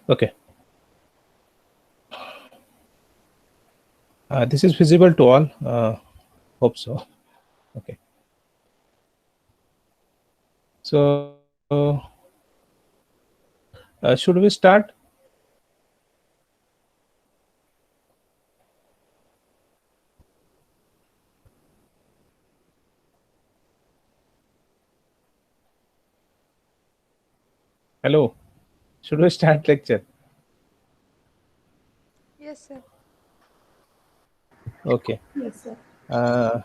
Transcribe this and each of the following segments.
Okay. This is visible to all. Hope so. Okay. So, should we start? Hello. Should we start lecture? Yes, sir. Okay. Yes, sir. Uh,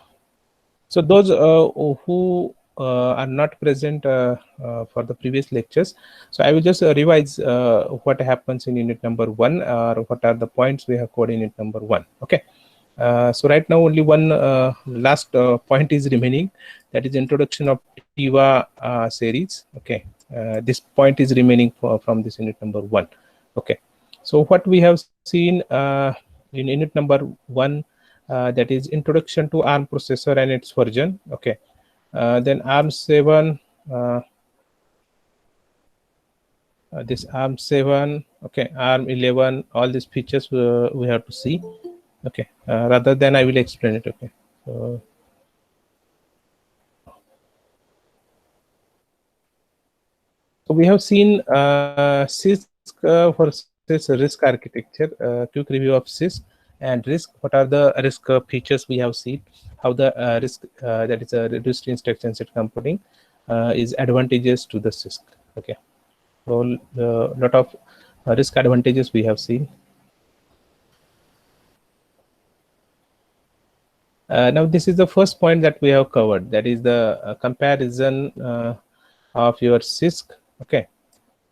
so those who are not present for the previous lectures, so I will just revise what happens in unit number 1, or what are the points we have covered in unit number 1. Okay. So right now only one last point is remaining, that is introduction of TIVA series. Okay. This point is remaining from this unit number 1. Okay. So what we have seen in unit number 1, that is introduction to ARM processor and its version. Okay. Then ARM 7, this ARM 7, okay, ARM 11, all these features we have to see. Okay. Rather than I will explain it. Okay. So we have seen CISC versus RISC architecture, quick review of CISC and RISC. What are the RISC features we have seen? How the RISC, that is a reduced instruction set computing, is advantageous to the CISC. Okay. So a lot of RISC advantages we have seen. Now this is the first point that we have covered, that is the comparison of your CISC, okay,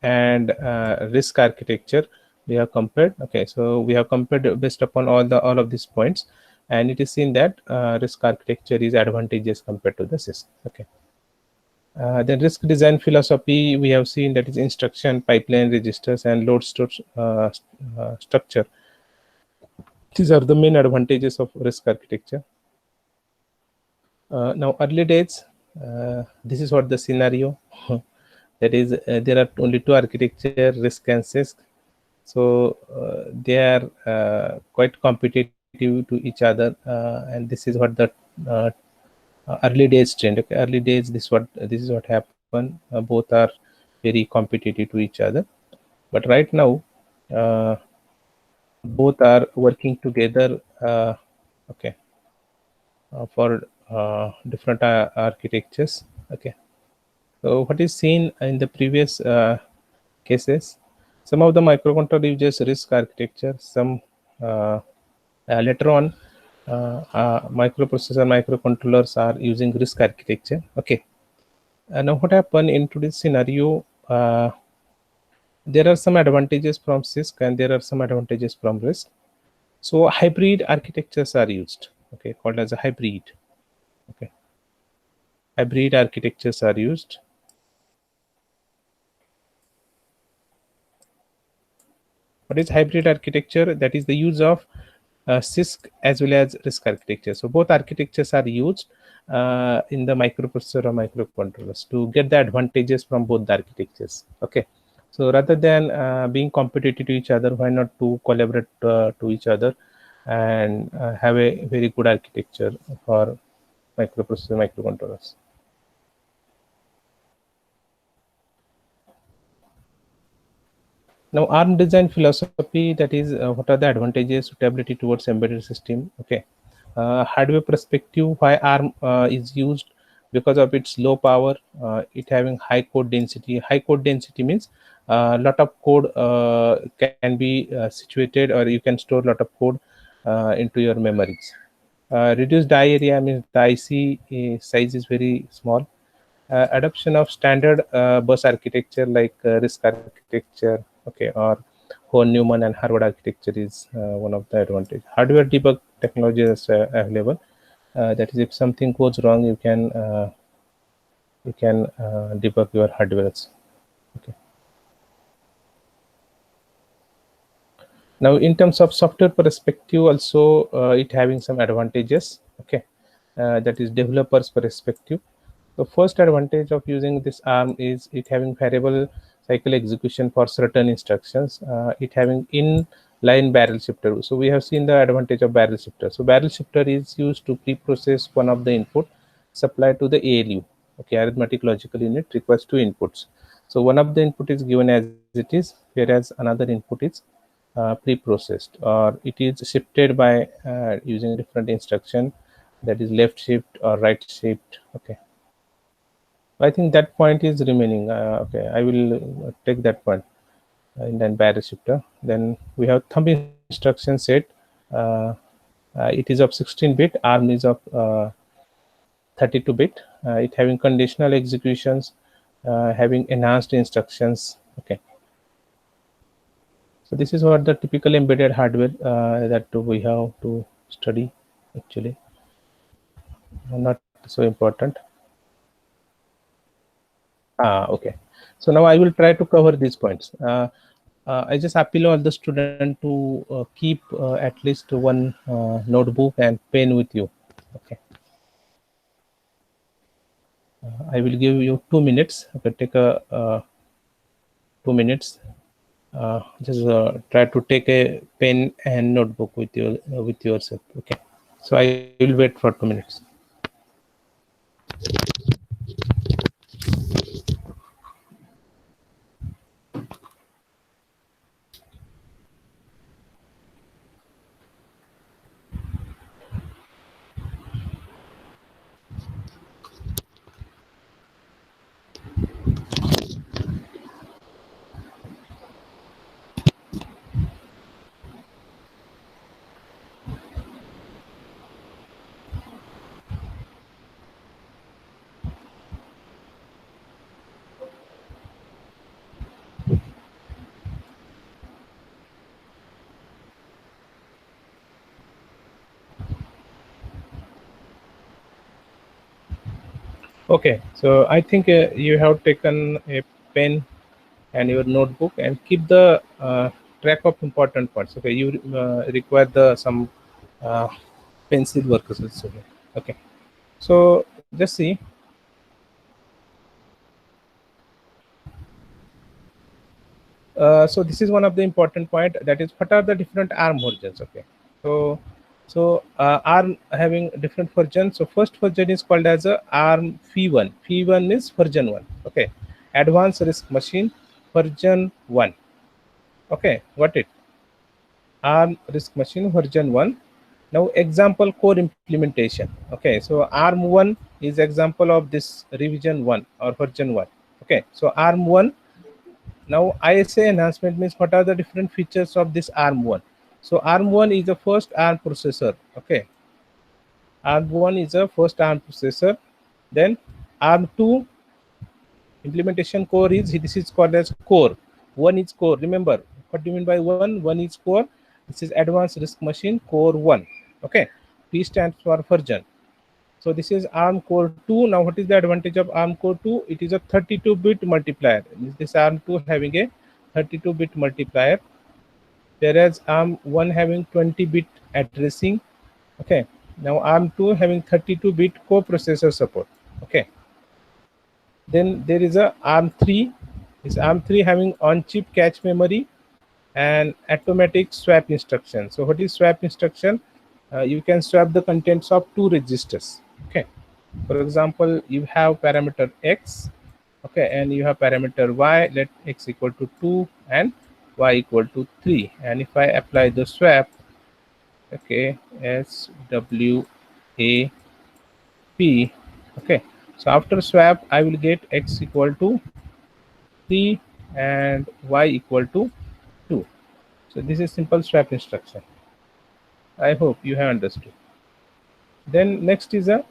and RISC architecture we have compared. Okay, so we have compared based upon all of these points, and it is seen that RISC architecture is advantageous compared to the CISC. Okay. Then RISC design philosophy we have seen, that is instruction, pipeline, registers, and load store structure. These are the main advantages of RISC architecture. Now early days, this is what the scenario. That is, there are only two architecture, RISC and CISC. So they are quite competitive to each other, and this is what the early days trend. Okay, early days, this is what happened. Both are very competitive to each other, but right now both are working together. Okay, for different architectures. Okay. So what is seen in the previous cases, some of the microcontroller uses RISC architecture, some later on microprocessor microcontrollers are using RISC architecture. Okay. Now what happened in today's scenario, there are some advantages from CISC and there are some advantages from RISC. So hybrid architectures are used, okay, called as a hybrid. Okay. Hybrid architectures are used. What is hybrid architecture? That is the use of CISC as well as RISC architecture. So both architectures are used in the microprocessor or microcontrollers to get the advantages from both the architectures. Okay. So rather than being competitive to each other, why not to collaborate to each other and have a very good architecture for microprocessor microcontrollers. Now ARM design philosophy, that is what are the advantages, suitability towards embedded system. Okay. Hardware perspective, why ARM is used? Because of its low power, it having high code density. High code density means a lot of code can be situated, or you can store a lot of code into your memories. Reduced die area means the IC size is very small. Adoption of standard bus architecture like RISC architecture, okay, or Von-Neumann and Harvard architecture is one of the advantage. Hardware debug technology is available. That is, if something goes wrong, you can debug your hardware. Okay. Now, in terms of software perspective, also it having some advantages. Okay, that is developers perspective. The first advantage of using this ARM is it having variable cycle execution for certain instructions. It having inline barrel shifter. So we have seen the advantage of barrel shifter. So barrel shifter is used to pre-process one of the input supplied to the ALU. Okay, arithmetic logical unit requires two inputs. So one of the input is given as it is, whereas another input is pre-processed, or it is shifted by using different instruction, that is left shift or right shift. Okay, I think that point is remaining. Okay, I will take that point in the barrel shifter. Then we have thumb instruction set. Uh, it is of 16-bit. ARM is of 32-bit. It having conditional executions, having enhanced instructions. Okay, so this is what the typical embedded hardware that we have to study. Actually, not so important. Okay. So now I will try to cover these points. I just appeal all the student to keep at least one notebook and pen with you. Okay. I will give you 2 minutes. Okay, take a 2 minutes. Just try to take a pen and notebook with you with yourself. Okay. So I will wait for 2 minutes. Okay, so I think you have taken a pen and your notebook and keep the track of important parts. Okay, you require the some uh, pencil workers also. Okay, so just see. So this is one of the important point, that is what are the different ARM versions. Okay, so ARM having different versions. So first version is called as a ARM V1. V1 is version 1. Okay, advanced RISC machine version 1. Okay, got it. ARM RISC machine version 1. Now example core implementation. Okay, so ARM 1 is example of this revision 1 or version 1. Okay, so ARM 1. Now ISA enhancement means what are the different features of this ARM 1. So ARM 1 is the first ARM processor. Okay, ARM 1 is the first ARM processor. Then ARM 2 implementation core is, this is called as core. 1 is core. Remember, what do you mean by 1? 1 is core. This is advanced RISC machine core 1. Okay, P stands for version. So this is ARM core 2. Now what is the advantage of ARM core 2? It is a 32-bit multiplier. This ARM 2 having a 32-bit multiplier, whereas ARM 1 having 20-bit addressing. Okay, now ARM 2 having 32-bit co-processor support. Okay, then there is a ARM 3. This ARM 3 having on-chip cache memory and automatic swap instruction. So what is swap instruction? You can swap the contents of two registers. Okay, for example, you have parameter x, okay, and you have parameter y. Let x equal to 2 and y equal to 3, and if I apply the swap, okay, s w a p, okay, so after swap I will get x equal to 3 and y equal to 2. So this is simple swap instruction. I hope you have understood. Then next is a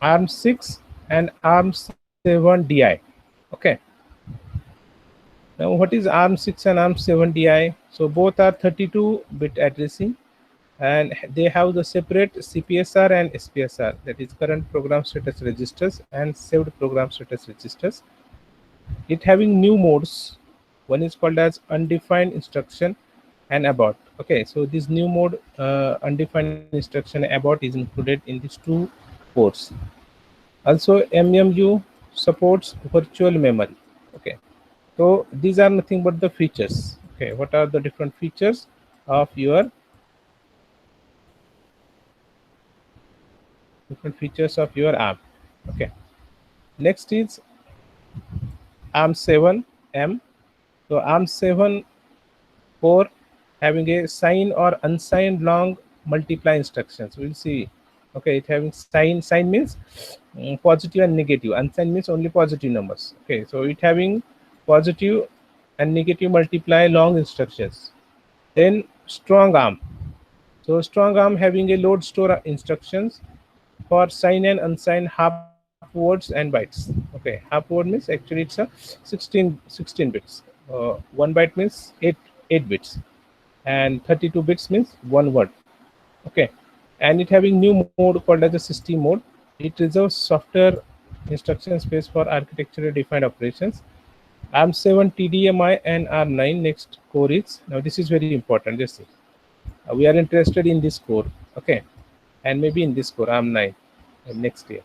ARM 6 and ARM 7 DI. Okay. Now what is ARM 6 and ARM 7 DI? So both are 32-bit addressing, and they have the separate CPSR and SPSR, that is current program status registers and saved program status registers. It having new modes. One is called as undefined instruction and abort. Okay, so this new mode, undefined instruction abort, is included in these two ports. Also MMU supports virtual memory. Okay, So these are nothing but the features. Okay, what are the different features of your ARM? Okay, next is ARM7M. So ARM7 core having a signed or unsigned long multiply instructions. We'll see. Okay, it having sign means positive and negative. Unsigned means only positive numbers. Okay, so it having positive and negative multiply long instructions. Then strong arm. So strong arm having a load store instructions for sign and unsigned half words and bytes. Okay, half word means actually it's a 16 bits. 1 byte means 8 bits, and 32 bits means one word. Okay, and it having new mode called as a system mode. It reserves software instruction space for architecturally defined operations. ARM7 TDMI and ARM9 next core is, now this is very important. Just see. We are interested in this core. Okay, and maybe in this core ARM9 next year.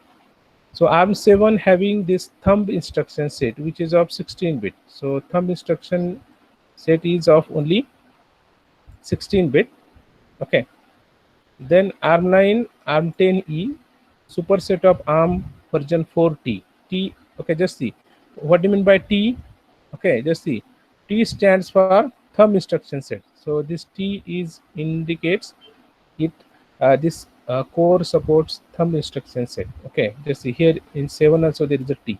So ARM7 having this thumb instruction set which is of 16-bit. So thumb instruction set is of only 16-bit. Okay, then ARM9 ARM10E superset of ARM version 4T. T, okay, just see what do you mean by T. Okay, just see, T stands for thumb instruction set. So this T is indicates it, this core supports thumb instruction set. Okay, just see here in 7 also there is a T.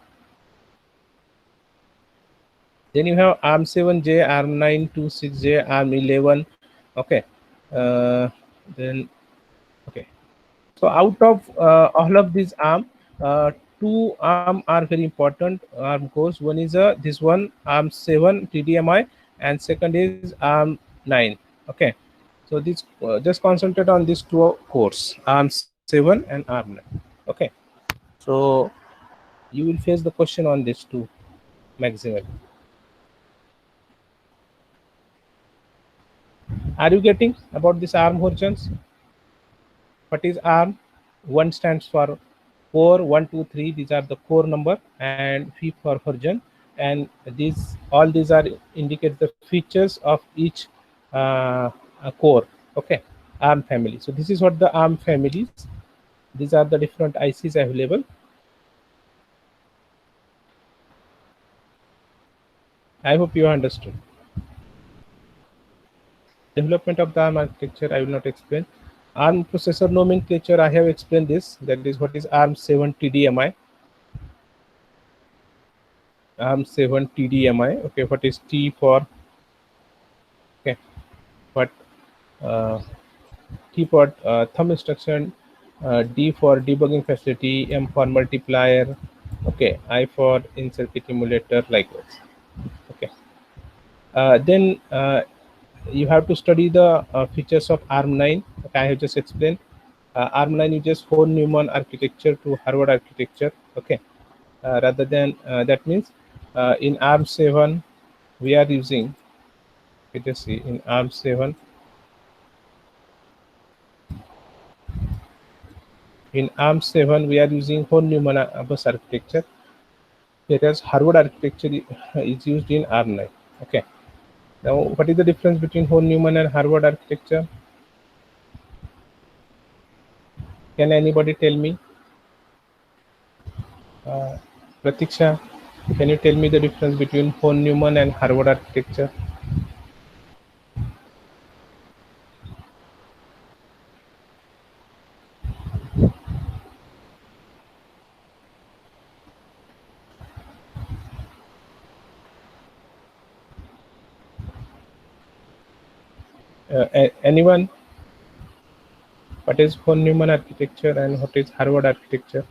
Then you have ARM7J, ARM926J, ARM11. Okay, then okay. So out of all of these ARM, two ARM are very important ARM cores. One is this one ARM7 TDMI, and second is ARM9. Okay, so this just concentrate on these two cores, ARM7 and ARM9. Okay, so you will face the question on these two maximally. Are you getting about this ARM versions? What is ARM? 1 stands for core, 1, 2, 3. These are the core number, and V for version. And these all these are indicate the features of each core. Okay, ARM family. So this is what the ARM families. These are the different ICs available. I hope you understood. Development of the ARM architecture I will not explain. ARM processor nomenclature I have explained this. That is what is ARM7 TDMI. ARM7 TDMI. Okay, what is T for? Okay, what T for thumb instruction, D for debugging facility, M for multiplier. Okay, I for in-circuit emulator, likewise. Okay, then you have to study the features of ARM9. Okay, I have just explained. ARM9 uses von Neumann architecture to Harvard architecture. Okay, rather than that means in ARM7 we are using. Let us see, in ARM7. In ARM7 we are using von Neumann bus architecture, whereas Harvard architecture is used in ARM9. Okay. Now, what is the difference between von Neumann and Harvard architecture? Can anybody tell me? Pratiksha, can you tell me the difference between von Neumann and Harvard architecture? Anyone? What is von Neumann architecture and what is Harvard architecture?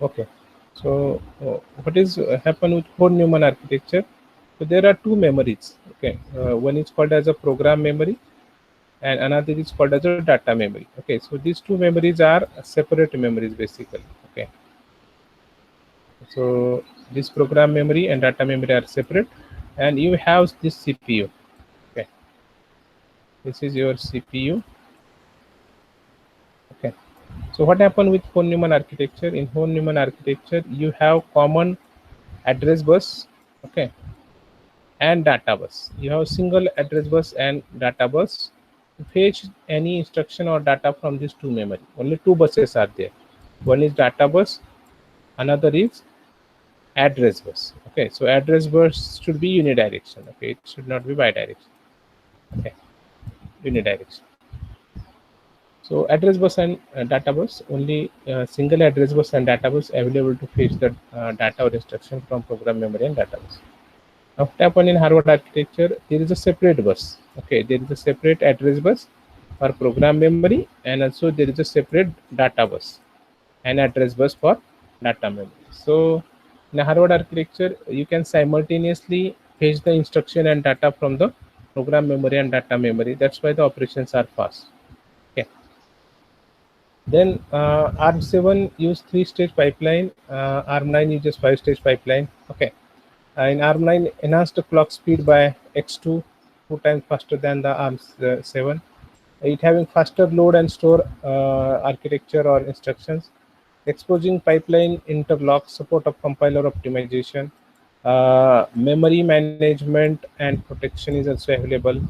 Okay. So, what is happen with von Neumann architecture? So there are two memories. Okay, one is called as a program memory, and another is called as a data memory. Okay, so these two memories are separate memories basically. Okay, so this program memory and data memory are separate, and you have this CPU. Okay, this is your CPU. Okay, So what happened with von Neumann architecture? In von Neumann architecture, you have common address bus, okay, and data bus. You have single address bus and data bus to fetch any instruction or data from these two memory. Only two buses are there. One is data bus, another is address bus. Okay, so address bus should be unidirectional. Okay, it should not be bidirectional. Okay, unidirectional. So address bus and data bus, only single address bus and data bus available to fetch the data or instruction from program memory and data bus. Now what happened in Harvard architecture, there is a separate bus. Okay, there is a separate address bus for program memory, and also there is a separate data bus and address bus for data memory. So in Harvard architecture, you can simultaneously fetch the instruction and data from the program memory and data memory. That's why the operations are fast. Okay. Then ARM7 use 3-stage pipeline. ARM9 uses 5-stage pipeline. Okay. In ARM9, enhanced the clock speed by x2, 2 times faster than the ARM7. It having faster load and store architecture or instructions, exposing pipeline interlock, support of compiler optimization, memory management and protection is also available.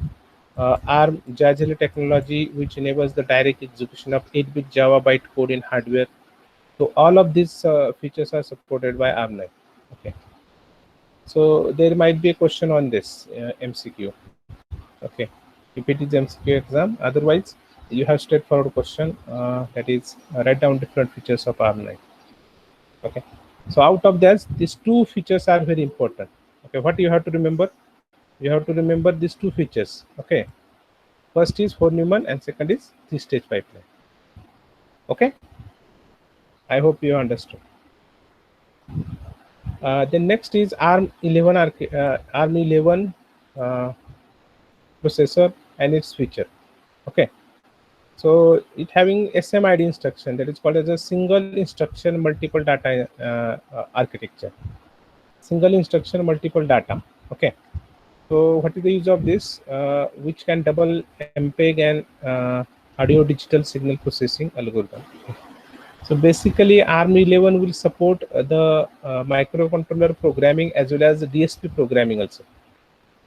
ARM Jazelle technology, which enables the direct execution of 8-bit Java bytecode in hardware. So all of these features are supported by ARM9. Okay. So there might be a question on this MCQ. Okay, if it is MCQ exam, otherwise you have straightforward question, that is write down different features of ARM9. Okay, so out of that, these two features are very important. Okay, what you have to remember? You have to remember these two features. Okay, first is von Neumann and second is 3-stage pipeline. Okay, I hope you understood. Then next is ARM11 processor and its feature. Okay, so it having SMID instruction, that is called as a single instruction multiple data architecture. Single instruction multiple data. Okay, so what is the use of this? Which can double MPEG and audio digital signal processing algorithm. So basically ARM11 will support the microcontroller programming as well as the DSP programming also.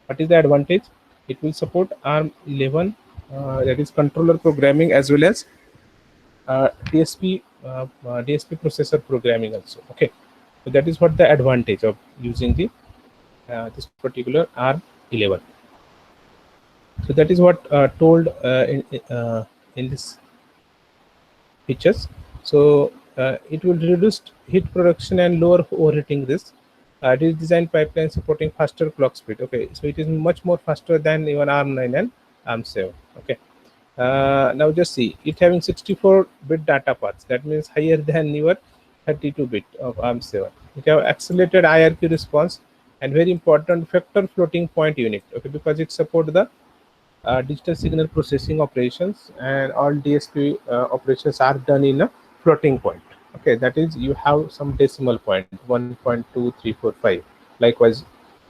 What is the advantage? It will support ARM11, that is controller programming as well as DSP processor programming also. Okay, so that is what the advantage of using the this particular ARM11. So that is what told in this features. So it will reduce heat production and lower overheating risk. It is designed pipeline supporting faster clock speed. Okay, so it is much more faster than even ARM9 and ARM7. Okay. Now just see, it having 64-bit data paths. That means higher than your 32-bit of ARM7. It have accelerated IRQ response and very important factor floating point unit. Okay, because it support the digital signal processing operations, and all DSP operations are done in a floating point. Okay, that is you have some decimal point 1.2345. Likewise,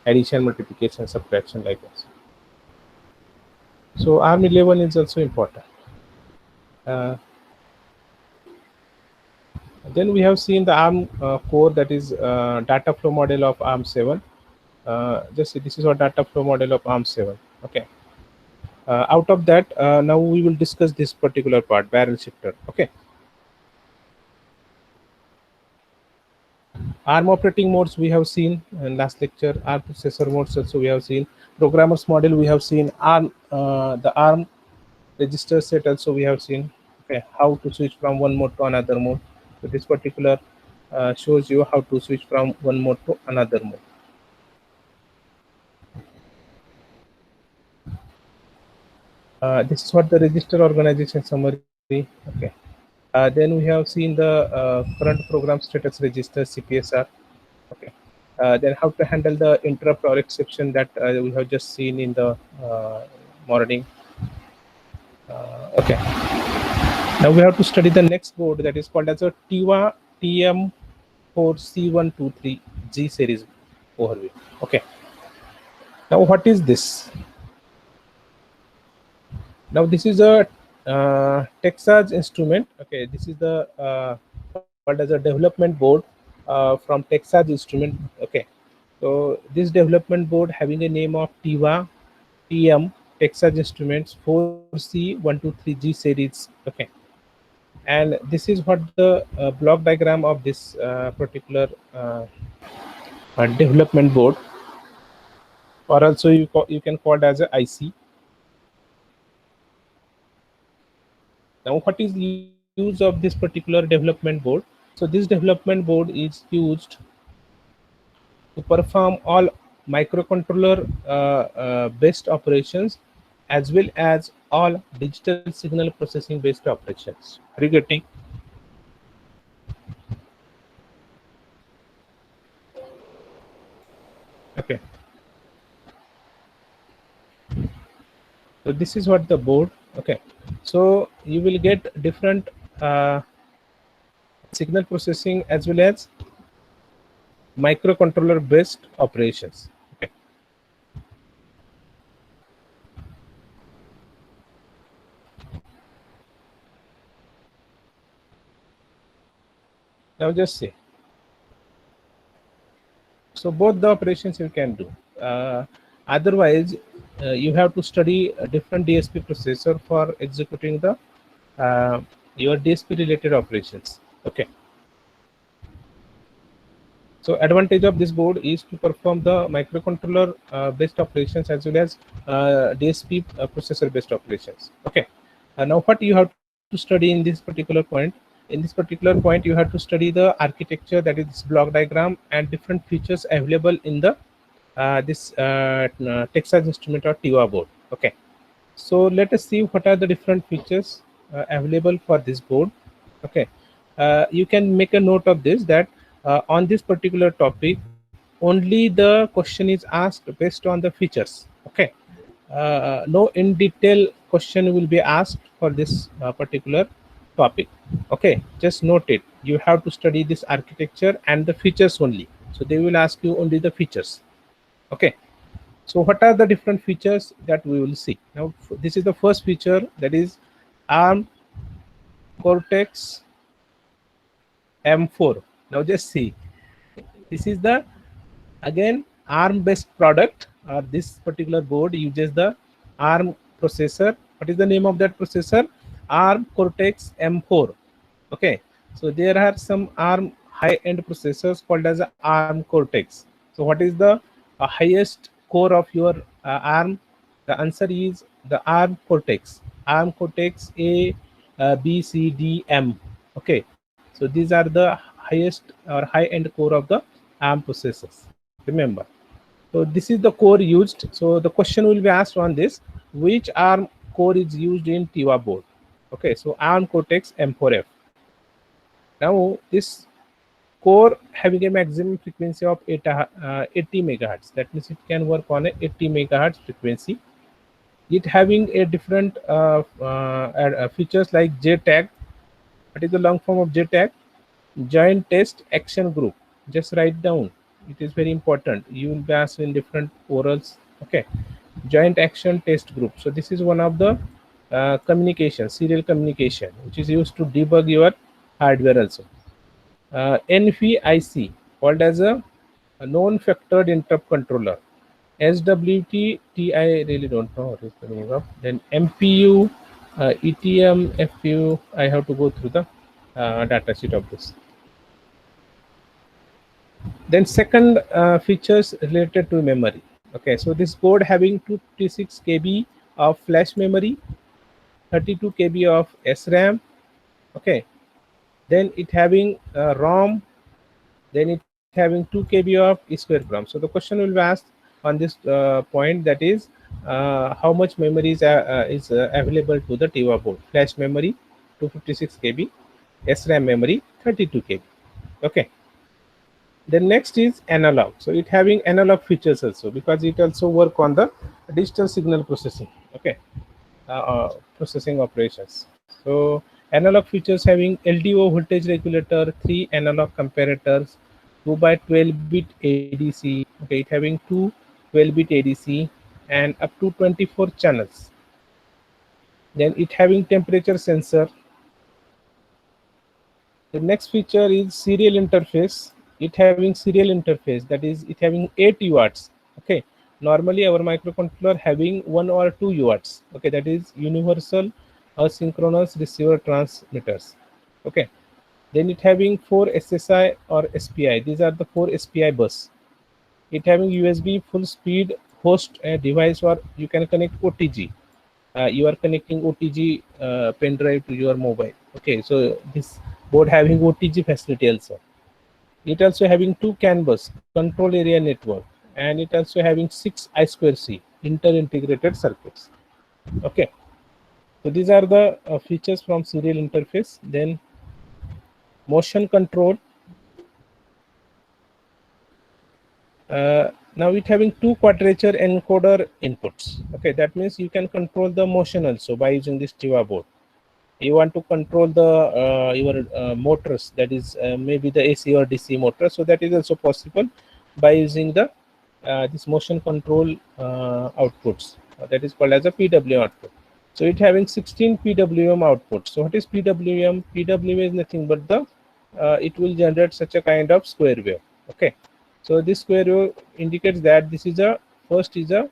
addition, multiplication, subtraction, likewise. So ARM11 is also important. Then we have seen the ARM core, that is data flow model of ARM7. Just see, this is our data flow model of ARM7. Okay. Out of that, now we will discuss this particular part, barrel shifter. Okay. ARM operating modes we have seen in last lecture. ARM processor modes also we have seen. Programmers model we have seen. ARM the ARM register set also we have seen. Okay, how to switch from one mode to another mode. So this particular shows you how to switch from one mode to another mode. This is what the register organization summary. Okay. Then we have seen the current program status register, CPSR. Okay. Then how to handle the interrupt or exception that we have just seen in the morning. Okay. Now we have to study the next board, that is called as a TIVA TM4C123G series overview. Okay. Now what is this? Now this is a Texas Instrument. Okay, this is the called as a development board from Texas Instrument. Okay, so this development board having a name of TIVA TM Texas Instruments 4C123G series. Okay, and this is what the block diagram of this particular development board, or also you can call it as a IC. Now, what is the use of this particular development board? So this development board is used to perform all microcontroller based operations, as well as all digital signal processing based operations. Are you getting? Okay. So this is what the board. Okay. So you will get different signal processing as well as microcontroller based operations. Okay. Now just see. So both the operations you can do. Otherwise, you have to study a different DSP processor for executing the your DSP related operations. Okay. So advantage of this board is to perform the microcontroller based operations as well as DSP processor based operations. Okay. Now what you have to study in this particular point? In this particular point, you have to study the architecture, that is this block diagram, and different features available in the this Texas Instrument or TIVA board. Okay. So let us see what are the different features available for this board. Okay. You can make a note of this, that on this particular topic only the question is asked based on the features. Okay. No in detail question will be asked for this particular topic. Okay, just note it. You have to study this architecture and the features only, so they will ask you only the features. Okay. So what are the different features that we will see now? This is the first feature, that is ARM Cortex M4. Now just see, this is the again ARM based product. This particular board uses the ARM processor. What is the name of that processor? ARM Cortex M4. Okay, so there are some ARM high end processors called as ARM Cortex. So what is the highest core of your ARM? The answer is the ARM Cortex. ARM Cortex A, B, C, D, M. Okay, so these are the highest or high end core of the ARM processors. Remember. So this is the core used. So the question will be asked on this: which ARM core is used in TIVA board? Okay, so ARM Cortex M4F. Now this core having a maximum frequency of 80 megahertz. That means it can work on a 80 megahertz frequency. It having a different features like JTAG. What is the long form of JTAG? Joint Test Action Group. Just write down. It is very important. You will be asked in different orals. Okay. Joint Action Test Group. So this is one of the communication, serial communication, which is used to debug your hardware also. NFIC, called as a non-factored interrupt controller. SWT, I really don't know what is the name of. Then MPU, ETM, FPU. I have to go through the data sheet of this. Then second features related to memory. Okay, so this board having 256 KB of flash memory, 32 KB of SRAM. Okay, then it having ROM, then it having 2 KB of EEPROM. So the question will be asked on this point, that is how much memory is available to the TIVA board. Flash memory 256 KB, SRAM memory 32 KB. Okay. Then next is analog. So it having analog features also, because it also work on the digital signal processing. Okay. Processing operations. So analog features having LDO voltage regulator, 3 analog comparators, 2 by 12-bit ADC. Okay, it having 2 12-bit ADC and up to 24 channels. Then it having temperature sensor. The next feature is serial interface. It having serial interface, that is it having 8 UARTs. Okay, normally our microcontroller having 1 or 2 UARTs. Okay, that is universal asynchronous receiver transmitters. Okay, then it having 4 SSI or SPI. These are the 4 SPI bus. It having USB full speed host a device, or you can connect OTG. You are connecting OTG pen drive to your mobile. Okay, so this board having OTG facility also. It also having 2 CAN bus control area network, and it also having 6 I2C inter-integrated circuits. Okay, so these are the features from serial interface. Then motion control. Now it having 2 quadrature encoder inputs. Okay, that means you can control the motion also by using this TIVA board. You want to control the your motors, that is maybe the AC or DC motor, so that is also possible by using the this motion control outputs, that is called as a PWM output. So it having 16 PWM output. So what is PWM? PWM is nothing but the it will generate such a kind of square wave. Okay, so this square wave indicates that this is a first is a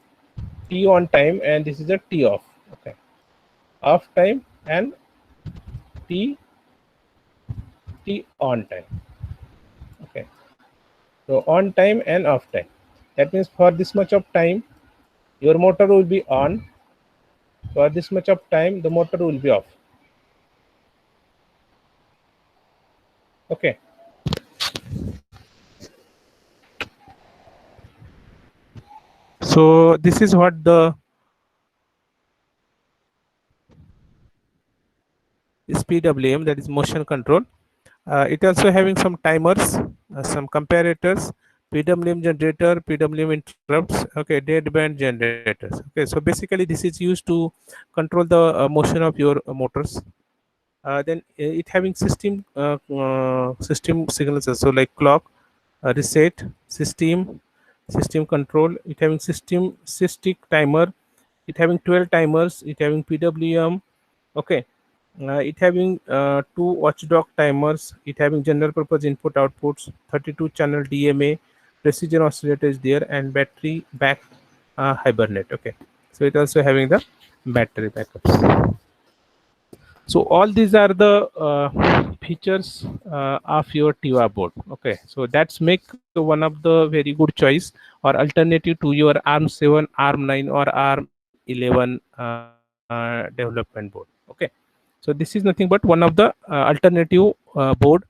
T on time and this is a T off. Okay, off time and T on time. Okay, so on time and off time, that means for this much of time your motor will be on, for this much of time the motor will be off. Okay, so this is what the is PWM, that is motion control. It also having some timers, some comparators, PWM generator, PWM interrupts, okay, deadband generators. Okay, so basically this is used to control the motion of your motors. Then it having system signals also, like clock, reset, system control. It having system systic timer. It having 12 timers. It having PWM. Okay, it having 2 watchdog timers. It having general purpose input outputs, 32 channel DMA, precision oscillator is there, and battery back hibernate. Okay, so it also having the battery backups. So all these are the features of your TIVA board. Okay, so that's make one of the very good choice or alternative to your ARM7, ARM9 or ARM11 development board. Okay, so this is nothing but one of the alternative board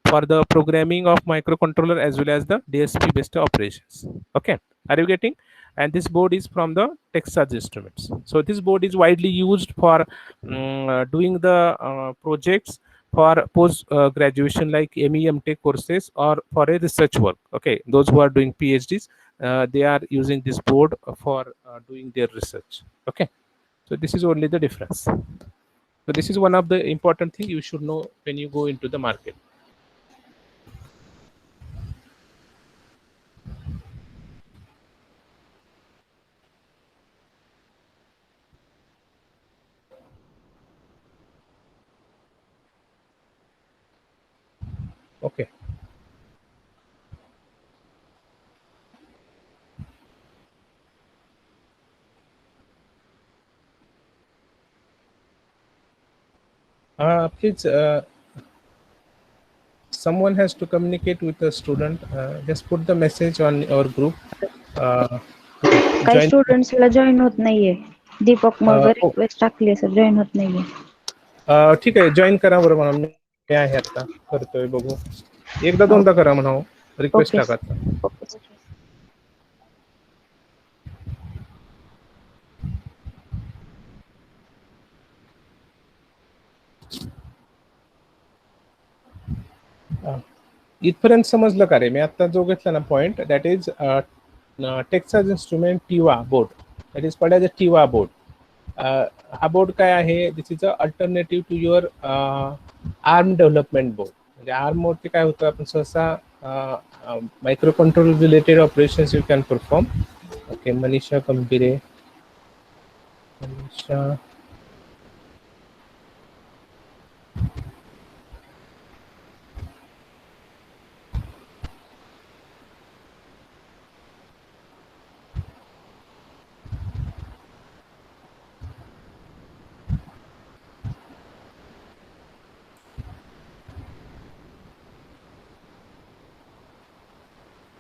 for the programming of microcontroller as well as the DSP based operations. Okay, are you getting? And this board is from the Texas Instruments. So this board is widely used for doing the projects for post graduation, like MEM Tech courses, or for a research work. Okay, those who are doing PhDs, they are using this board for doing their research. Okay, so this is only the difference. So this is one of the important thing you should know when you go into the market. Okay. Please, someone has to communicate with the student. Just put the message on our group. काही Join. स्टुडंट्सला join होत नाहीये. दीपक मग Oh, request टाकली sir, join होत नाहीये. ठीक आहे, join करा बरं म्हणा. मी आहे आता, करतोय, बघू. एकदा दोनदा करा म्हणा, रिक्वेस्ट ओके टाका. ओके. इथपर्यंत समजलं का रे? मी आता जो घेतला ना point, that is Texas Instrument Tiva board, that is called as a Tiva board. हा बोर्ड काय आहे? This is a alternative to your ARM development board. म्हणजे आर्म वरती काय होतं, आपण सहसा micro control related operations you can perform. Okay, Manisha Kambire, Manisha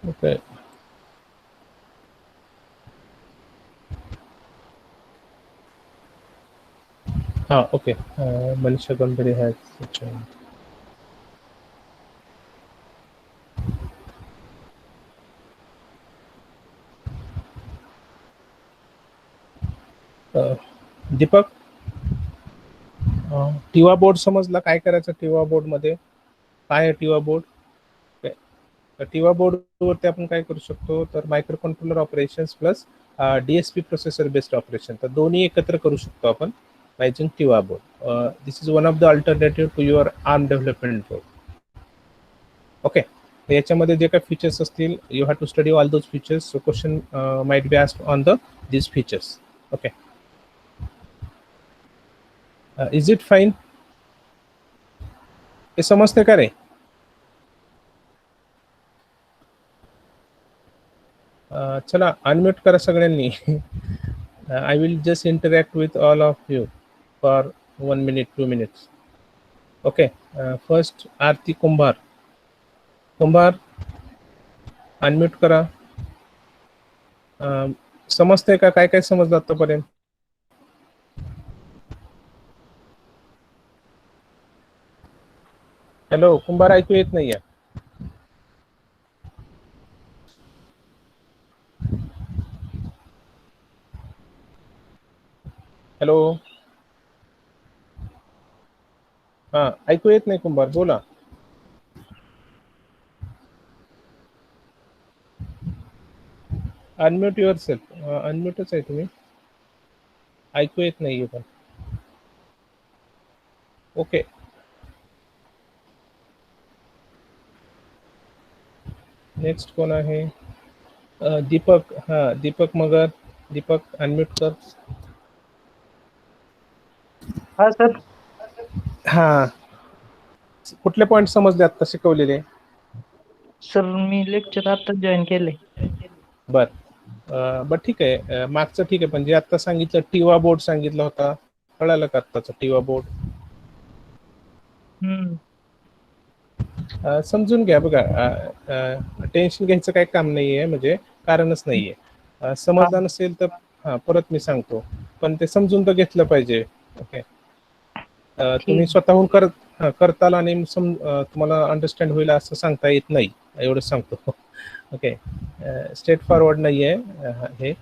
Okay. Okay. Manisha Gambhir has joined. Deepak, Tiva board समजला? काय करायचं टिवा बोर्ड मध्ये? काय आहे टिवा बोर्ड? टिवा बोर्ड वरती आपण काय करू शकतो, तर micro controller operations plus DSP processor based operation, तर दोन्ही एकत्र करू शकतो आपण by Tiva board. This is one of the alternative to your ARM development board. Okay, याच्यामध्ये जे काही फीचर्स असतील, you have to study all those features. So question might be asked on the this features. Okay, is it fine? हे समजते का रे? चला unmute करा सगळ्यांनी. I will just interact with all of you for 1 minute, 2 minutes. Okay, first Aarti Kumbhar. Kumbhar unmute करा. समजते का? काय काय समजलं आतापर्यंत? हॅलो कुंभार, ऐकू येत नाहीये? हॅलो, हा ऐकू येत नाही कुंभार, बोला. Unmute your self. अनम्यूटच आहे तुम्ही, ऐकू येत नाहीये पण. ओके, नेक्स्ट कोण आहे? दीपक. हा दीपक मगर. दीपक अनम्यूट कर. हा सर. हा, कुठले पॉइंट समजले आता शिकवलेले? सर मी लेक्चर आता जॉईन केले. बर ठीक आहे. मागचं ठीक आहे, पण जे आता सांगितलं टिवा बोर्ड सांगितला होता, कळालं का आत्ताचा टिवा बोर्ड? समजून घ्या. बघा, टेन्शन घ्यायचं काही काम नाहीये, म्हणजे कारणच नाहीये. समजलं नसेल तर परत मी सांगतो, पण ते समजून तर घेतलं पाहिजे. ओके, तुम्ही स्वतःहून करताल आणि तुम्हाला अंडरस्टँड होईल असं सांगता येत नाही, एवढं सांगतो. ओके, स्ट्रेट फॉरवर्ड नाहीये हे.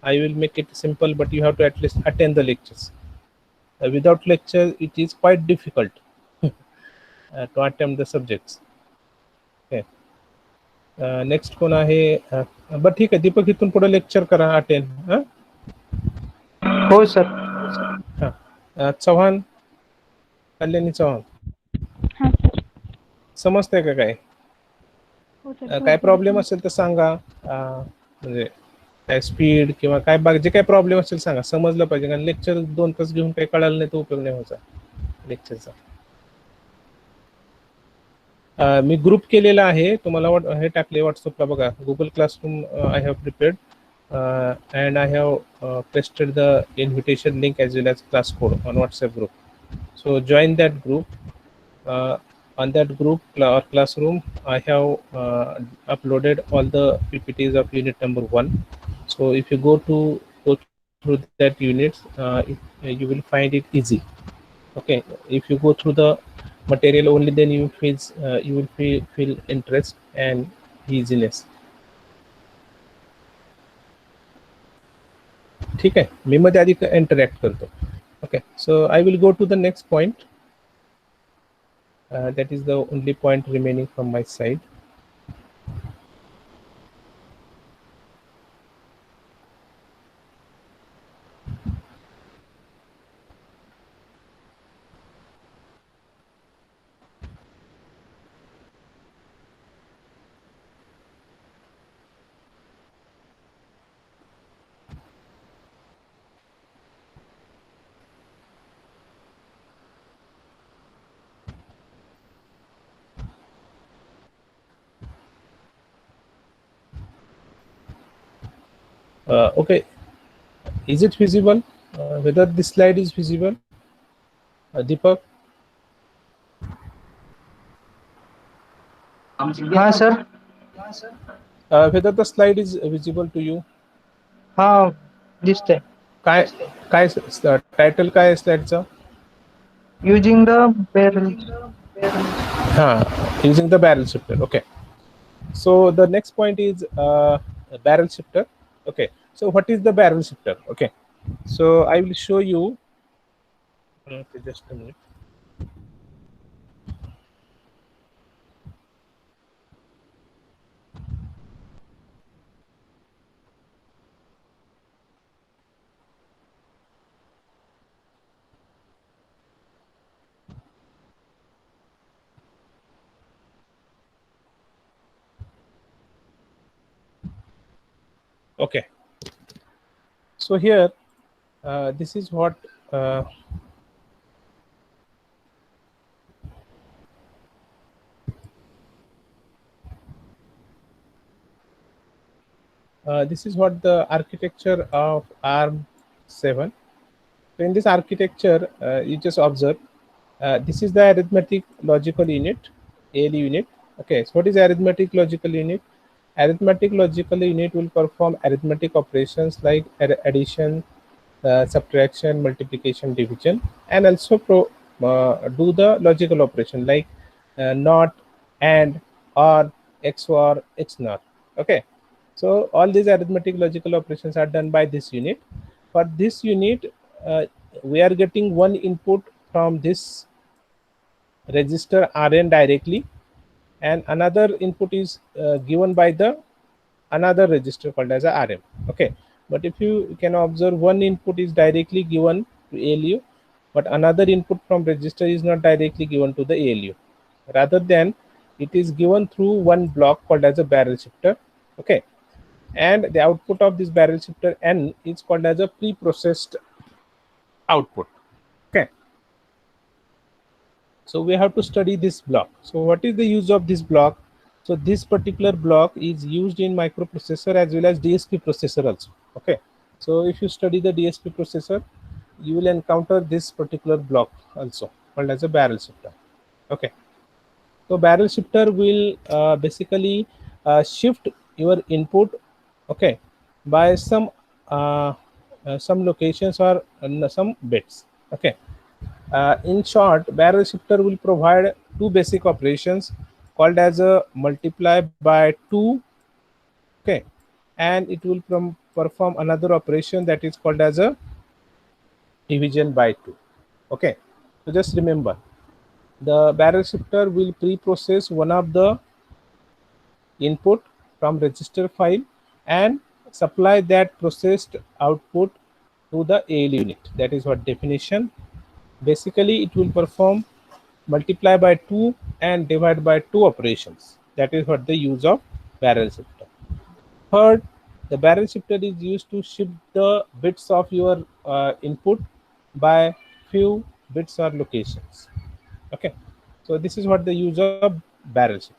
I will make it simple, but you have to at least attend the lectures. Without lecture, it is quite difficult to attempt the subjects. Okay. Next कोण आहे? बरं ठीक आहे, दीपक इथून पुढे लेक्चर करा, अटेंड. हो सर. चव्हाण, कल्याणी चव्हाण, हा सर. समजतंय का? काय हो सर. काय प्रॉब्लेम असेल तर सांगा. म्हणजे काय स्पीड किंवा काय जे काय प्रॉब्लेम असेल सांगा, समजलं पाहिजे. कारण लेक्चर 2 तास घेऊन काही कळालं नाही तर उपयोग नाही व्हायचा लेक्चरचा. मी ग्रुप केलेला आहे, तुम्हाला हे टाकले व्हॉट्सअपला, बघा. Google classroom I have prepared and I have pasted the invitation link as well as class code on WhatsApp group. So join that group. On that group or classroom, I have uploaded all the PPTs of unit number 1. So if you go through that unit, you will find it easy. Okay, if you go through the material only, then you will feel interest and easiness. ठीक आहे, मी मध्ये आधी interact करतो. Okay, so I will go to the next point. That is the only point remaining from my side. Okay, is it visible? Whether this slide is visible? Deepak? हा sir. Whether the slide is visible to you? हाँ दिसतंय. काय काय title काय आहे स्लाइडचं? Using the barrel. Using the barrel shifter. Okay, so the next point is barrel shifter. Okay, so what is the barrel shifter? Okay, so I will show you. Okay, just a minute. Okay, so here this is what this is what the architecture of ARM7. So in this architecture, you just observe this is the arithmetic logical unit, ALU unit. Okay, so what is arithmetic logical unit? Arithmetic logical unit will perform arithmetic operations like addition, subtraction, multiplication, division, and also do the logical operation like not, and, or, XOR, XNOR. Okay, so all these arithmetic logical operations are done by this unit. For this unit, we are getting one input from this register Rn directly, and another input is given by the another register called as a Rm. Okay, but if you can observe, one input is directly given to ALU, but another input from register is not directly given to the ALU. Rather than it is given through one block called as a barrel shifter. Okay, and the output of this barrel shifter N is called as a pre-processed output. Okay, so we have to study this block. So what is the use of this block? So this particular block is used in microprocessor as well as DSP processor also. Okay, so if you study the DSP processor, you will encounter this particular block also called as a barrel shifter. Okay, so barrel shifter will basically shift your input, okay, by some locations or some bits. Okay, in short, barrel shifter will provide two basic operations called as a multiply by 2. Okay, and it will perform another operation that is called as a division by 2. Okay, so just remember, the barrel shifter will pre-process one of the input from register file and supply that processed output to the ALU unit. That is what definition. Basically, it will perform multiply by 2 and divide by 2 operations. That is what the use of barrel shifter. Third, the barrel shifter is used to shift the bits of your input by few bits or locations. Okay, so this is what the use of barrel shifter.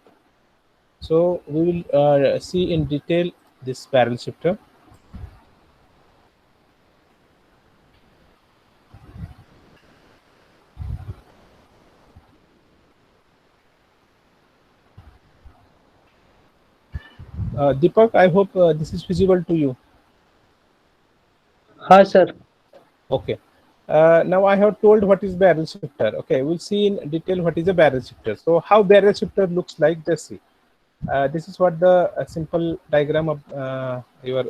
So we will see in detail this barrel shifter. Deepak, I hope this is visible to you. हाँ sir. Okay. Now I have told what is barrel shifter. Okay, we'll see in detail what is a barrel shifter. So how barrel shifter looks like, just see. This is what the simple diagram of your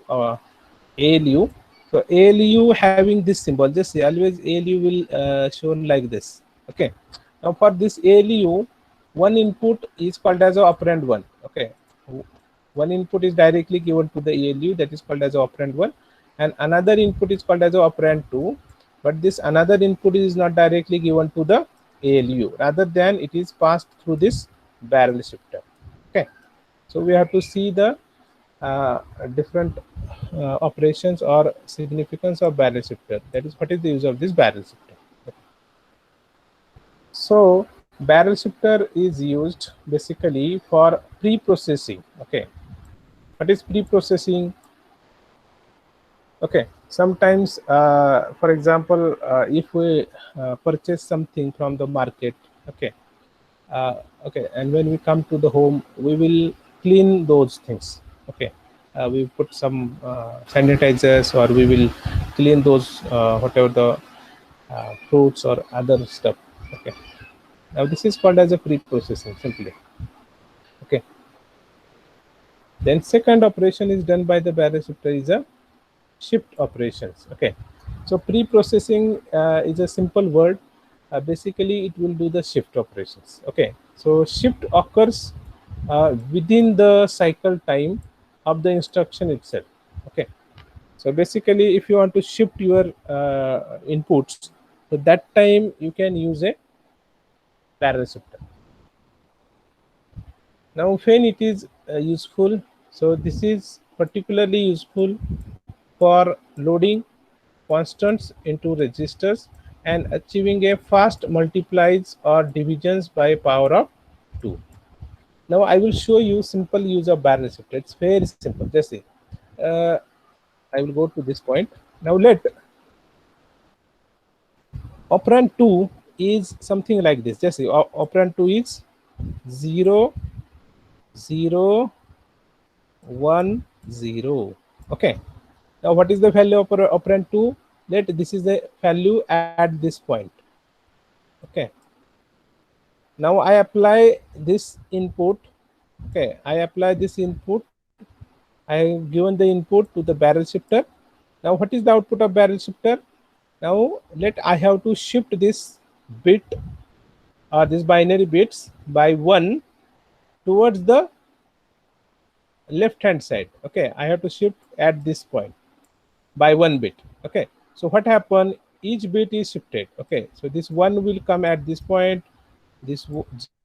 ALU. So ALU having this symbol, just see, always ALU will shown like this. Okay. Now for this ALU, one input is called as a operand 1. Okay. One input is directly given to the ALU, that is called as operand 1, and another input is called as operand 2, but this another input is not directly given to the ALU, rather than it is passed through this barrel shifter. Okay, so we have to see the different operations or significance of barrel shifter. That is what is the use of this barrel shifter. Okay. So barrel shifter is used basically for pre-processing. Okay, what is pre-processing? Okay, sometimes for example, if we purchase something from the market, okay, okay, and when we come to the home, we will clean those things. Okay, we put some sanitizers, or we will clean those whatever the fruits or other stuff. Okay, now this is called as a pre-processing simply. Okay, then second operation is done by the baroreceptor is a shift operations. Okay, so pre-processing is a simple word. Basically it will do the shift operations. Okay, so shift occurs within the cycle time of the instruction itself. Okay, so basically if you want to shift your inputs, so that time you can use a baroreceptor. Now when it is useful, so this is particularly useful for loading constants into registers and achieving a fast multiplies or divisions by power of 2. Now I will show you simple use of baroreceptor. It's very simple. Just see. Uh, I will go to this point. Now let operand 2 is something like this. Just see. Operand 2 is 0, 0, 1, 0. Okay. Now what is the value of operand 2? Let this is the value at this point. Okay, now I apply this input. Okay, I apply this input. I have given the input to the baroreceptor. Now what is the output of baroreceptor? Now let I have to shift this bit or this binary bits by 1 towards the left hand side. Okay, I have to shift at this point by 1 bit. Okay, so what happened, each bit is shifted. Okay, so this 1 will come at this point, this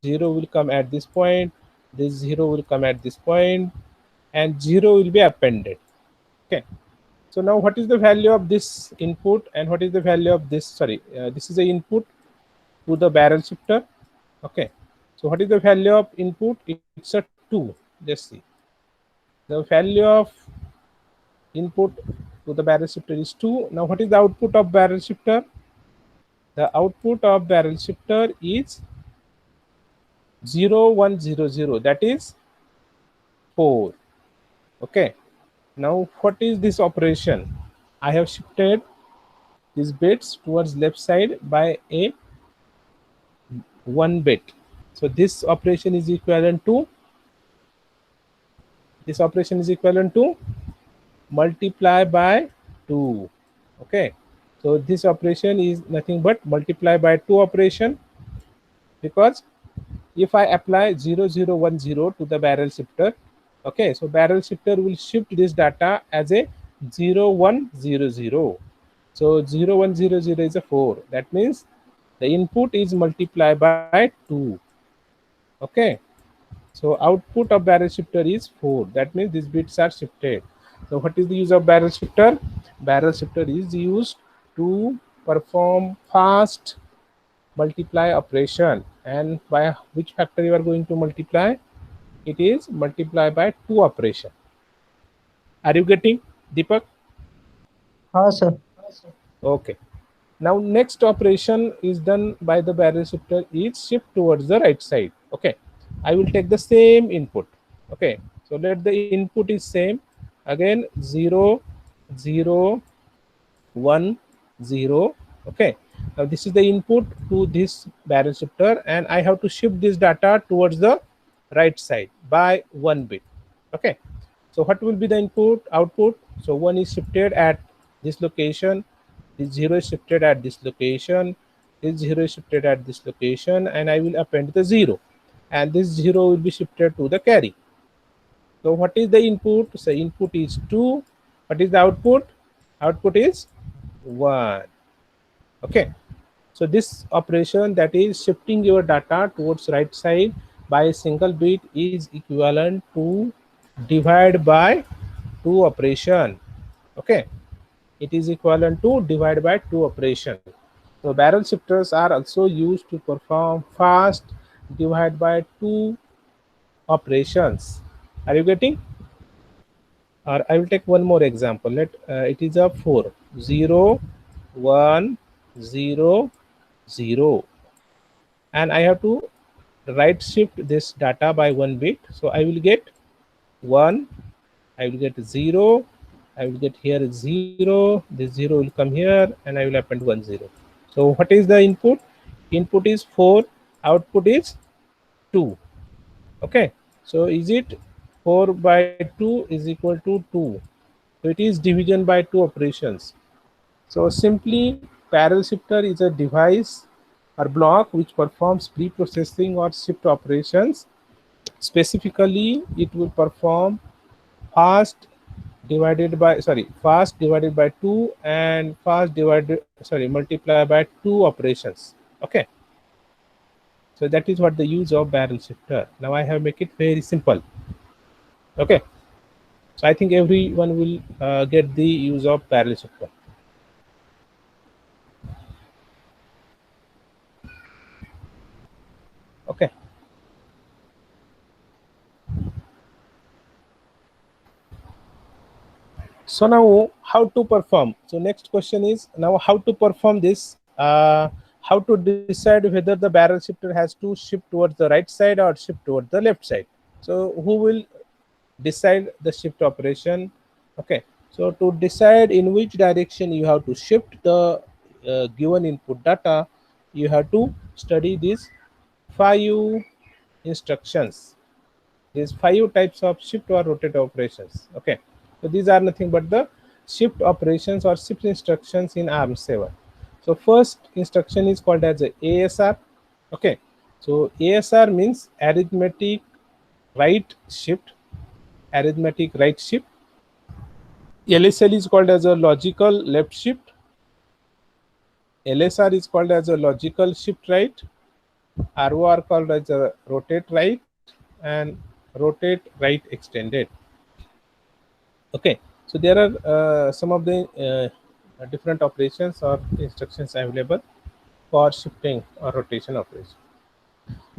0 will come at this point, this 0 will come at this point, and 0 will be appended. Okay, so now what is the value of this input and what is the value of this? Sorry, this is the input to the baroreceptor. Okay, so what is the value of input? It's a 2. Let's see, the value of input to the baroreceptor is 2. Now what is the output of baroreceptor? The output of baroreceptor is 0, 1, 0, 0, that is 4. Okay, now what is this operation? I have shifted these bits towards left side by a 1 bit. So this operation is equivalent to multiply by 2. Okay, so this operation is nothing but multiply by 2 operation, because if I apply 0, 0, 1, 0 to the baroreceptor, okay, so baroreceptor will shift this data as a 0, 1, 0, 0. So 0, 1, 0, 0 is a 4. That means the input is multiplied by 2. Okay, so output of baroreceptor is 4. That means these bits are shifted. So what is the use of baroreceptor? Baroreceptor is used to perform fast multiply operation. And by which factor you are going to multiply? It is multiply by 2 operation. Are you getting, Deepak? Sir. Okay. Now next operation is done by the baroreceptor is shift towards the right side. Okay, I will take the same input. Okay, so let the input is same. Again 0, 0, 1, 0. Okay, now this is the input to this baroreceptor, and I have to shift this data towards the right side by 1 bit. Okay, so what will be the input output? So 1 is shifted at this location, this 0 is shifted at this location, this 0 is shifted at this location, and I will append the 0, and this 0 will be shifted to the carry. So what is the input? So input is 2. What is the output? Output is 1. Okay, so this operation, that is shifting your data towards right side by a single bit, is equivalent to divide by 2 operation. Okay, it is equivalent to divide by 2 operation. So barrel shifters are also used to perform fast divide by 2 operations. Are you getting? Or I will take one more example. Let it is a 4, 0, 1, 0, 0, and I have to right shift this data by 1 bit. So I will get 1, I will get 0, I will get here 0, this 0 will come here, and I will append 1 0. So what is the input? Input is 4, output is 2. Okay, so is it 4 by 2 is equal to 2? So it is division by 2 operations. So simply parallel shifter is a device or block which performs pre-processing or shift operations. Specifically, it will perform fast divided by 2 and multiply by 2 operations. Okay, so that is what the use of barrel shifter. Now I have make it very simple. Okay, so I think everyone will get the use of barrel shifter. Okay, so now how to perform? So next question is now how to perform this, how to decide whether the barrel shifter has to shift towards the right side or shift towards the left side. So who will decide the shift operation? Okay, so to decide in which direction you have to shift the given input data, you have to study these 5 instructions, these 5 types of shift or rotate operations. Okay, so these are nothing but the shift operations or shift instructions in ARM7. So first instruction is called as a ASR. Okay, so ASR means arithmetic right shift. LSL is called as a logical left shift. LSR is called as a logical shift right. ROR called as a rotate right, and rotate right extended. Okay, so there are some of the different operations or instructions available for shifting or rotation operation.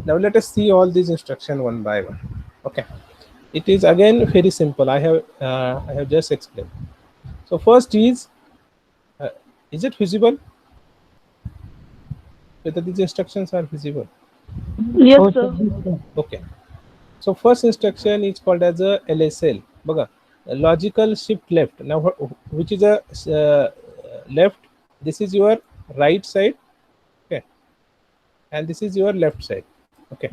Now let us see all these instructions one by one. Okay, it is again very simple. I have just explained. So first uh, is it visible whether these instructions are visible? Yes, हो sir. Sir. Okay, so first instruction is called as a LSL. Baga, logical shift left. Now which is a left? This is your right side. Okay, and this is your left side. Okay,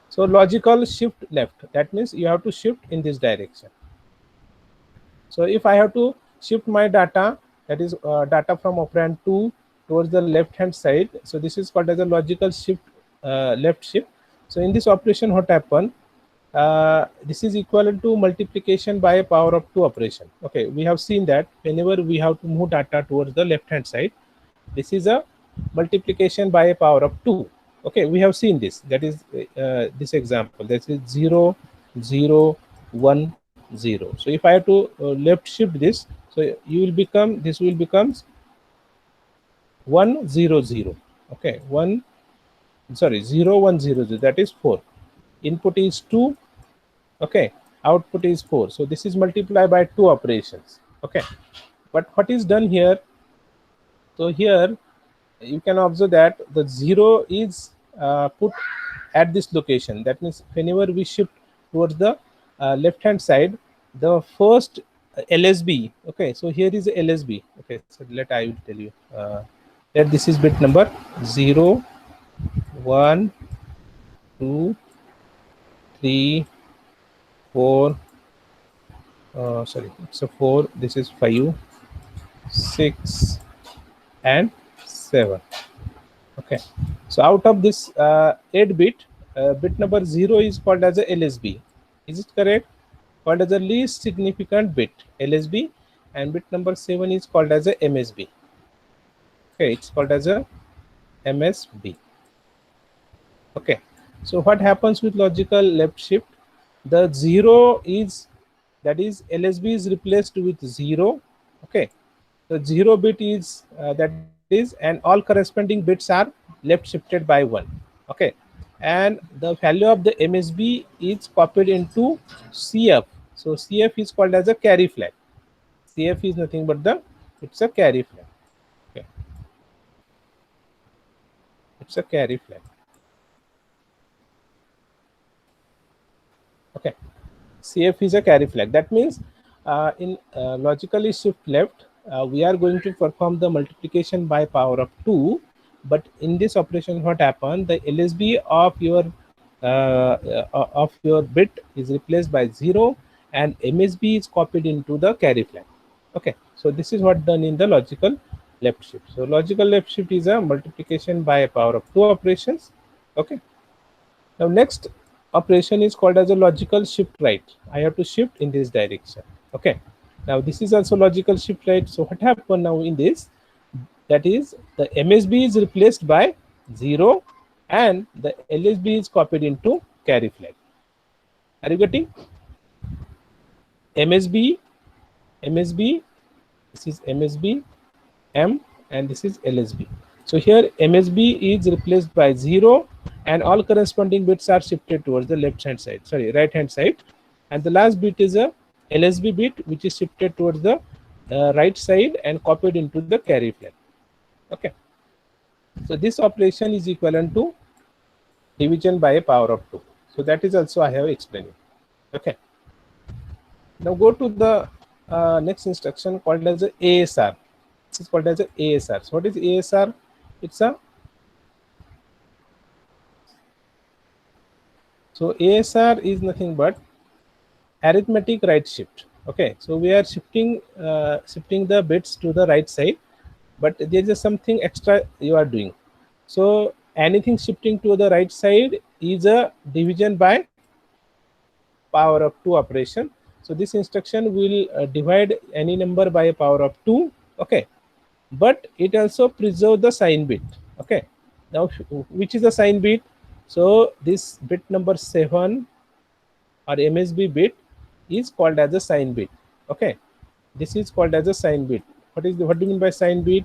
so logical shift left, that means you have to shift in this direction. So if I have to shift my data, that is data from operand 2 towards the left hand side, so this is called as a logical shift left shift. So in this operation what happen, this is equivalent to multiplication by a power of 2 operation. Okay, we have seen that whenever we have to move data towards the left hand side, this is a multiplication by a power of 2. Okay, we have seen this, that is this example, that is 0 0 1 0. So if I have to left shift this, so you will become, this will becomes 1 0 0. Okay, 0 1 0 0, that is 4. Input is 2. Okay, output is 4. So this is multiplied by 2 operations. Okay, but what is done here? So here you can observe that the 0 is put at this location. That means whenever we shift towards the left hand side, the first LSB. Okay, so here is LSB. Okay, so I will tell you that this is bit number 0 1 2 3 4 sorry, so 4, this is 5 6 and 7. Okay, so out of this 8 bit, bit number 0 is called as a LSB. Is it correct? Called as a least significant bit, LSB, and bit number 7 is called as a MSB. Okay, it's called as a MSB. Okay, so what happens with logical left shift? The 0 is, that is LSB is replaced with 0. Okay, the 0 bit is that is, and all corresponding bits are left shifted by 1. Okay, and the value of the MSB is copied into CF. So CF is called as a carry flag. CF is nothing but it's a carry flag. Okay, it's a carry flag. Okay, CF is a carry flag. That means in logically shift left, we are going to perform the multiplication by power of 2, but in this operation what happened, the LSB of your bit is replaced by 0 and MSB is copied into the carry flag. Okay, so this is what done in the logical left shift. So logical left shift is a multiplication by a power of 2 operations. Okay, now next operation is called as a logical shift right. I have to shift in this direction. Okay, now this is also logical shift right. So what happened now in this, that is the MSB is replaced by 0 and the LSB is copied into carry flag. Are you getting? MSB, MSB, this is MSB, M, and this is LSB. So here MSB is replaced by 0 and all corresponding bits are shifted towards the left hand side, sorry, right hand side, and the last bit is a LSB bit which is shifted towards the right side and copied into the carry flag. Okay, so this operation is equivalent to division by a power of 2. So that is also I have explained. Okay, now go to the next instruction called as a ASR. This is called as a ASR. So what is ASR? It's a So ASR is nothing but arithmetic right shift. Okay, so we are shifting the bits to the right side, but there is something extra you are doing. So anything shifting to the right side is a division by power of 2 operation. So this instruction will divide any number by a power of 2. Okay, but it also preserve the sign bit. Okay, now which is the sign bit? So this bit number 7 or MSB bit is called as a sign bit. Okay, this is called as a sign bit. What do you mean by sign bit?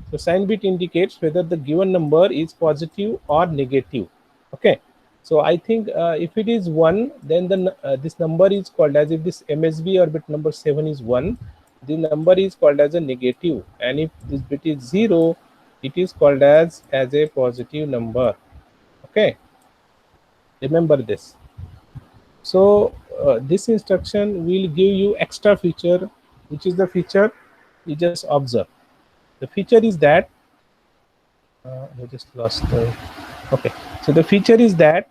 So sign bit indicates whether the given number is positive or negative. Okay, so I think if it is 1, then this number is called as, if this MSB or bit number 7 is 1, the number is called as a negative, and if this bit is 0, it is called as a positive number. Okay, remember this. So this instruction will give you extra feature, which is the feature you just observe. The feature is that I just lost the, okay, so the feature is that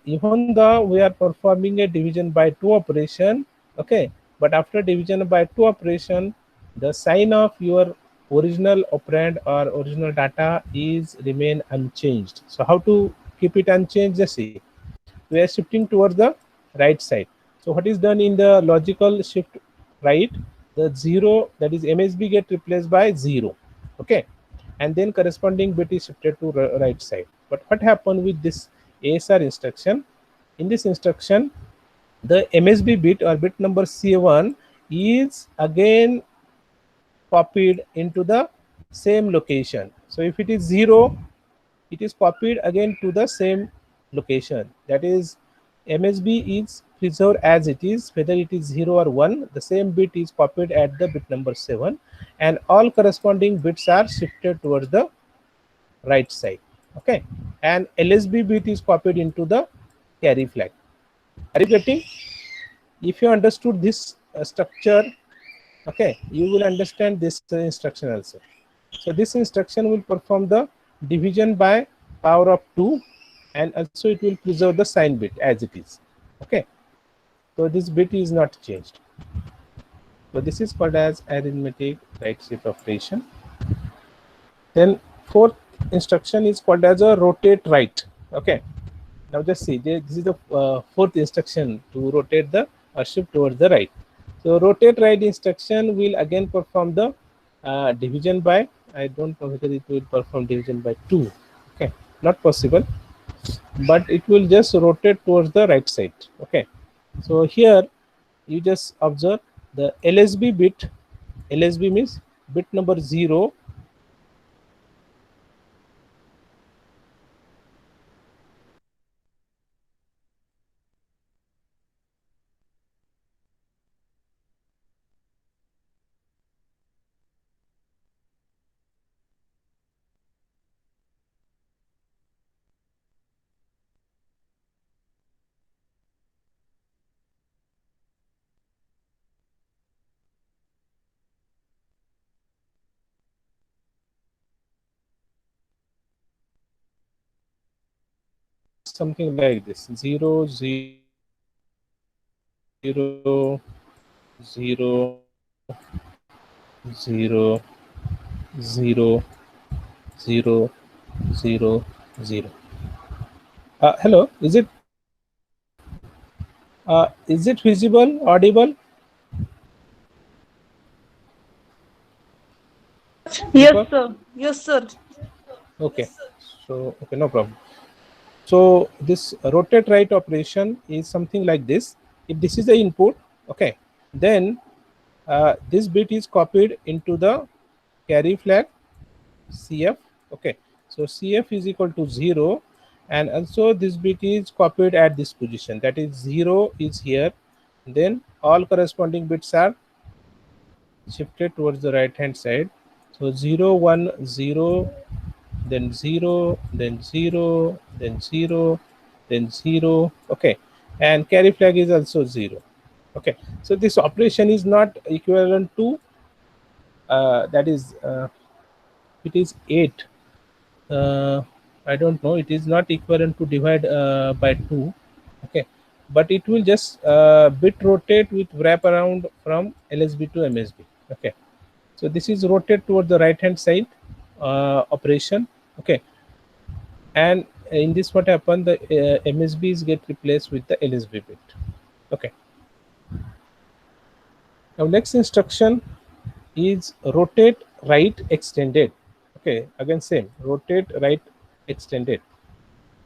even though we are performing a division by 2 operation, okay, but after division by 2 operation, the sign of your original operand or original data is remain unchanged. So how to keep it unchanged? Just see, we are shifting towards the right side. So what is done in the logical shift right, the 0, that is MSB, get replaced by 0. Okay, and then corresponding bit is shifted to right side. But what happened with this ASR instruction? In this instruction, the MSB bit or bit number C1 is again copied into the same location. So if it is 0, it is copied again to the same location. That is, MSB is preserved as it is, whether it is 0 or 1, the same bit is copied at the bit number 7, and all corresponding bits are shifted towards the right side. Okay, and LSB bit is copied into the carry flag. Are you getting? If you understood this structure, okay, you will understand this instruction also. So this instruction will perform the division by power of 2, and also it will preserve the sign bit as it is. Okay, so this bit is not changed. So this is called as arithmetic right shift operation. Then fourth instruction is called as a rotate right. Okay, now just see, this is the fourth instruction to rotate the shift towards the right. So rotate right instruction will again perform the division by, I don't know whether it will perform division by 2. Okay, not possible, but it will just rotate towards the right side. Okay, so here you just observe the LSB bit. LSB means bit number 0. something like this: 0 0 0 0 0 0 0 0. Hello, is it visible, audible? Yes, Deepak? sir. Yes, sir. Okay, so okay, no problem. So this rotate right operation is something like this. If this is the input, okay, then this bit is copied into the carry flag CF. Okay, so CF is equal to 0, and also this bit is copied at this position, that is 0 is here. Then all corresponding bits are shifted towards the right hand side. So 0 1 0, then 0, then 0, then 0, then 0. Okay, and carry flag is also 0. Okay, so this operation is not equivalent to that is it is 8. I don't know, it is not equivalent to divide by 2. Okay, but it will just bit rotate with wrap around from LSB to MSB. Okay, so this is rotate toward the right hand side operation. Okay, and in this what happened, the MSBs get replaced with the LSB bit. Okay, now next instruction is rotate right extended. Okay, again same, rotate right extended.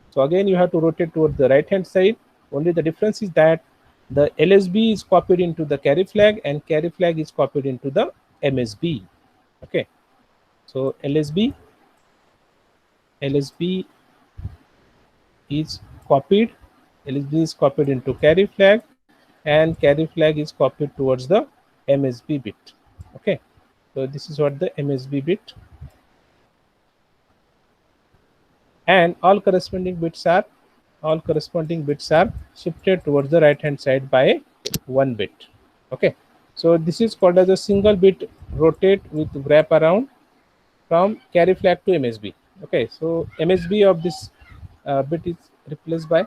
So again you have to rotate toward the right hand side. Only the difference is that the LSB is copied into the carry flag and carry flag is copied into the MSB. Okay, so LSB is copied, LSB is copied into carry flag, and carry flag is copied towards the MSB bit. Okay, so this is what the MSB bit, and all corresponding bits are shifted towards the right hand side by 1 bit. Okay, so this is called as a single bit rotate with wrap around from carry flag to MSB. Okay, so MSB of this bit is replaced by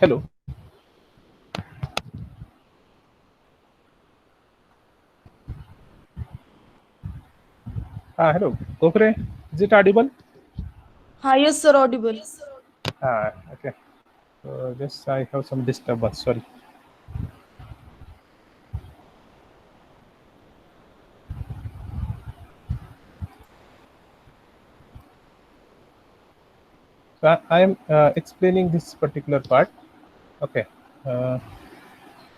Hello. Hello. Kokre, is it audible? Yes, sir, audible. Okay. So just I have some disturbance. Sorry. So I am explaining this particular part. Okay.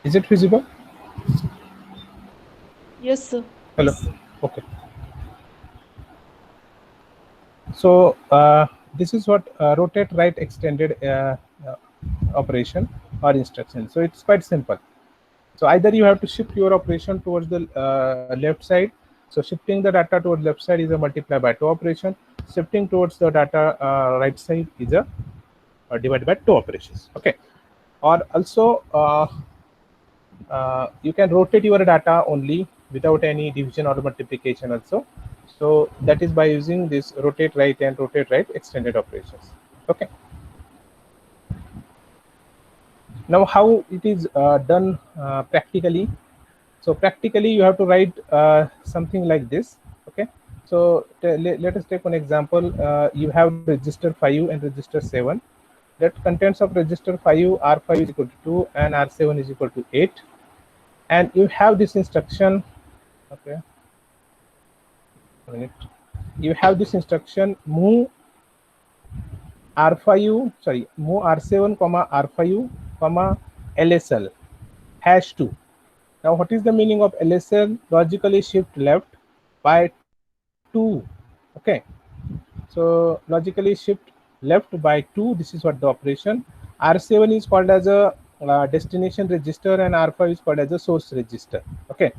Is it visible? Yes, sir. Hello. Okay. So this is what rotate right extended operation or instruction. So it's quite simple. So either you have to shift your operation towards the left side. So shifting the data towards left side is a multiply by 2 operation. Shifting towards the data right side is a divided by 2 operations. Okay. Or also you can rotate your data only without any division or multiplication also. So that is by using this rotate right and rotate right extended operations. Okay. Now how it is done practically. So practically you have to write something like this. Okay. So let us take one example. You have register 5 and register 7. That contents of register 5, R5 is equal to 2 and R7 is equal to 8. And you have this instruction. Okay. You have this instruction move R5, sorry, move R7, R5, LSL #2. Now, what is the meaning of LSL? Logically shift left by 2. Okay. So logically shift left by 2. This is what the operation. R7 is called as a destination register and R5 is called as a source register. Okay.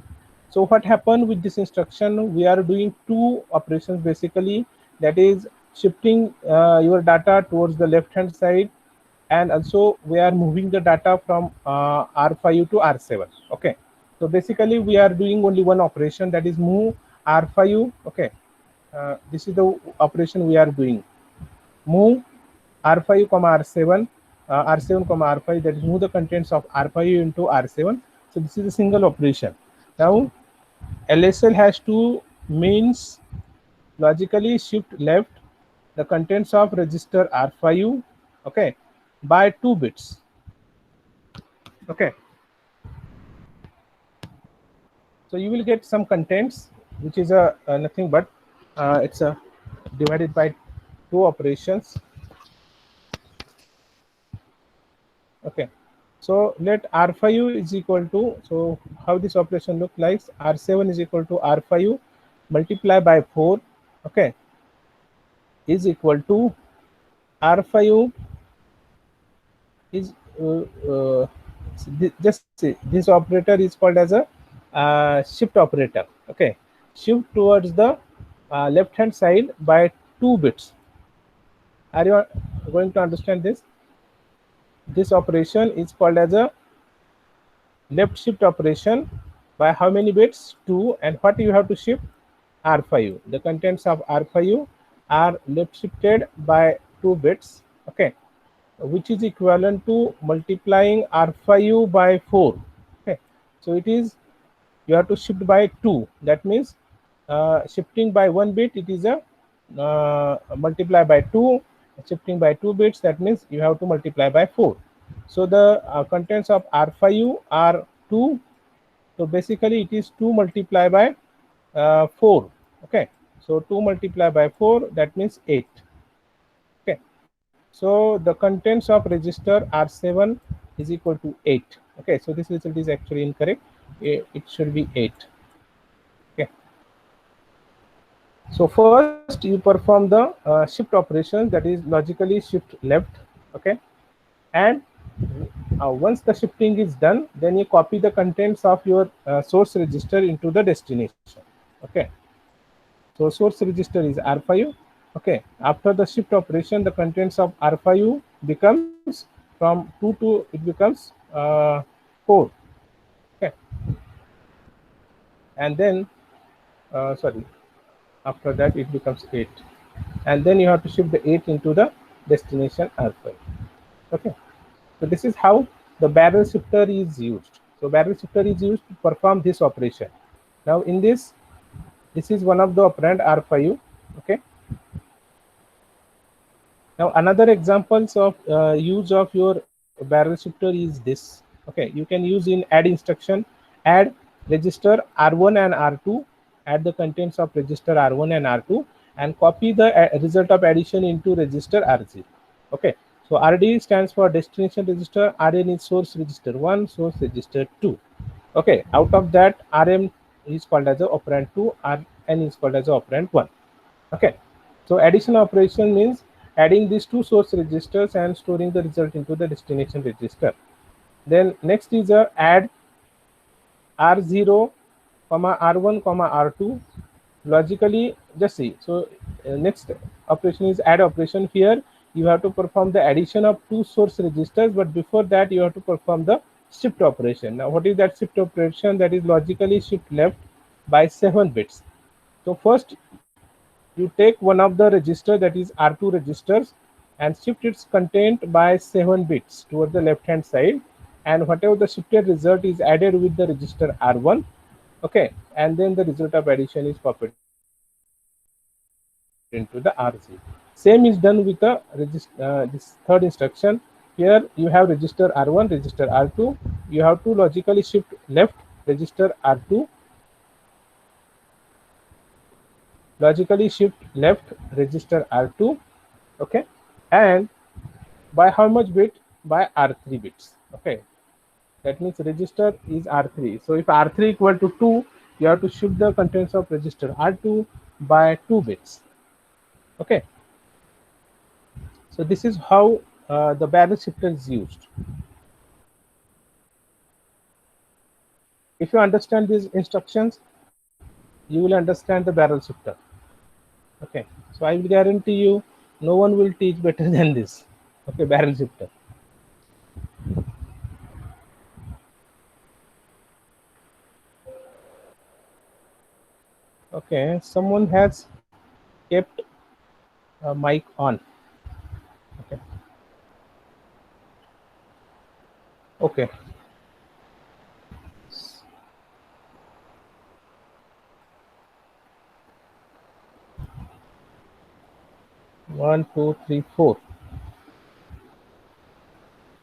So what happened with this instruction? We are doing 2 operations basically. That is shifting your data towards the left hand side, and also we are moving the data from R5 to R7. Okay. So basically we are doing only one operation, that is move R5. Okay. This is the operation we are doing. Move R5, R7, R7, R5, that is move the contents of R5 into R7. So this is a single operation. Now LSL #2 means logically shift left the contents of register R5, okay, by 2 bits. Okay. So you will get some contents which is a nothing but it's a divided by 2 operations. Okay. So let R5 is equal to, so how this operation look like, R7 is equal to R5 multiply by 4, okay, is equal to R5 is just this operator is called as a shift operator. Okay, shift towards the left hand side by 2 bits. Are you going to understand this? This operation is called as a left shift operation by how many bits? 2. And what you have to shift? R5. The contents of R5 are left shifted by 2 bits. Okay, which is equivalent to multiplying R5 by 4. Okay, so it is, you have to shift by 2. That means shifting by 1 bit, it is a multiply by 2. Shifting by 2 bits, that means you have to multiply by 4. So the contents of R5 are 2. So basically it is 2 multiplied by 4. Okay, so 2 multiplied by 4, that means 8. Okay, so the contents of register R7 is equal to 8. Okay, so this result is actually incorrect. It should be 8. Okay, so first you perform the shift operation, that is logically shift left. Okay, and once the shifting is done, then you copy the contents of your source register into the destination. Okay, so source register is R5. Okay, after the shift operation, the contents of R5 becomes from 2 to, it becomes 4. Okay, and then sorry, after that it becomes 8, and then you have to shift the 8 into the destination R5. Okay, So this is how the barrel shifter is used. So barrel shifter is used to perform this operation. Now in this is one of the operand R5. Okay. Now another examples of use of your barrel shifter is this. Okay, you can use in add instruction, add register R1 and R2, add the contents of register R1 and R2, and copy the result of addition into register R0. Okay, so RD stands for destination register, RN is source register 1, source register 2. Okay, out of that RM is called as a operand 2, RN is called as a operand 1. Okay, so addition operation means adding these two source registers and storing the result into the destination register. Then next is a add R0 comma R1 comma R2. Logically, just see. So next operation is add operation. Here you have to perform the addition of two source registers, but before that you have to perform the shift operation. Now what is that shift operation? That is logically shift left by 7 bits. So first you take one of the register, that is R2 registers, and shift its content by 7 bits towards the left hand side, and whatever the shifted result is added with the register R1. Okay, and then the result of addition is copied into the R0. Same is done with the this third instruction. Here you have register R1, register R2. You have to logically shift left register R2, logically shift left register R2. Okay, and by how much bit? By R3 bits. Okay, that means register is R3. So if R3 equal to 2, you have to shift the contents of register R2 by 2 bits. Okay, so this is how the barrel shifter is used. If you understand these instructions, you will understand the barrel shifter. Okay, so I will guarantee you no one will teach better than this. Okay, barrel shifter. Okay, someone has kept a mic on. Okay. Okay. One, two, three, four.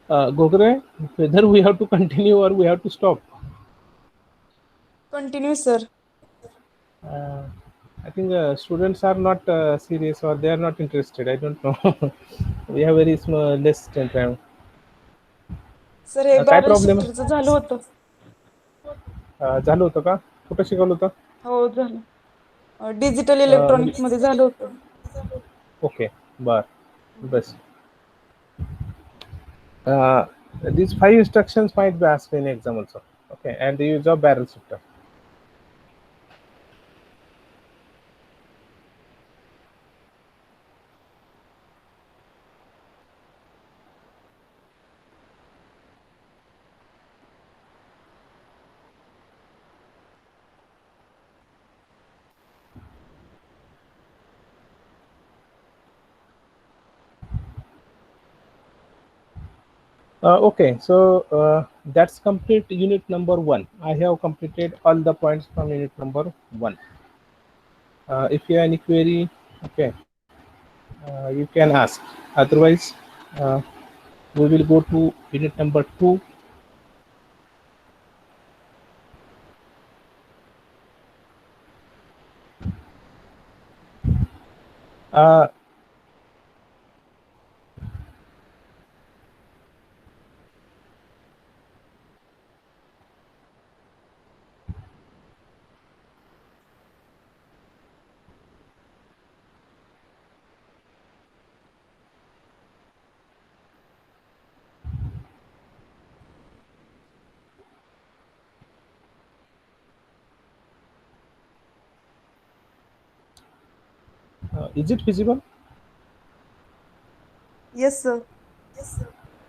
Gogre, whether we have to continue or we have to stop? Continue, sir. I think students are not serious or they are not interested. I don't know. We have very small less time. Sir हे काय barrel problem शिफ्टरचं झालं होतं. झालं होतं का? कुठं शिकवलं होतं? हो झालं. डिजिटल इलेक्ट्रॉनिक्स मध्ये झालं होतं. Okay, bar. Best. These 5 instructions might be asked in exam also. Okay, and the use of barrel shifter. Okay, so that's complete unit number 1. I have completed all the points from unit number 1. If you have any query, okay, you can ask. Otherwise, we will go to unit number 2. Is it visible? Yes, sir.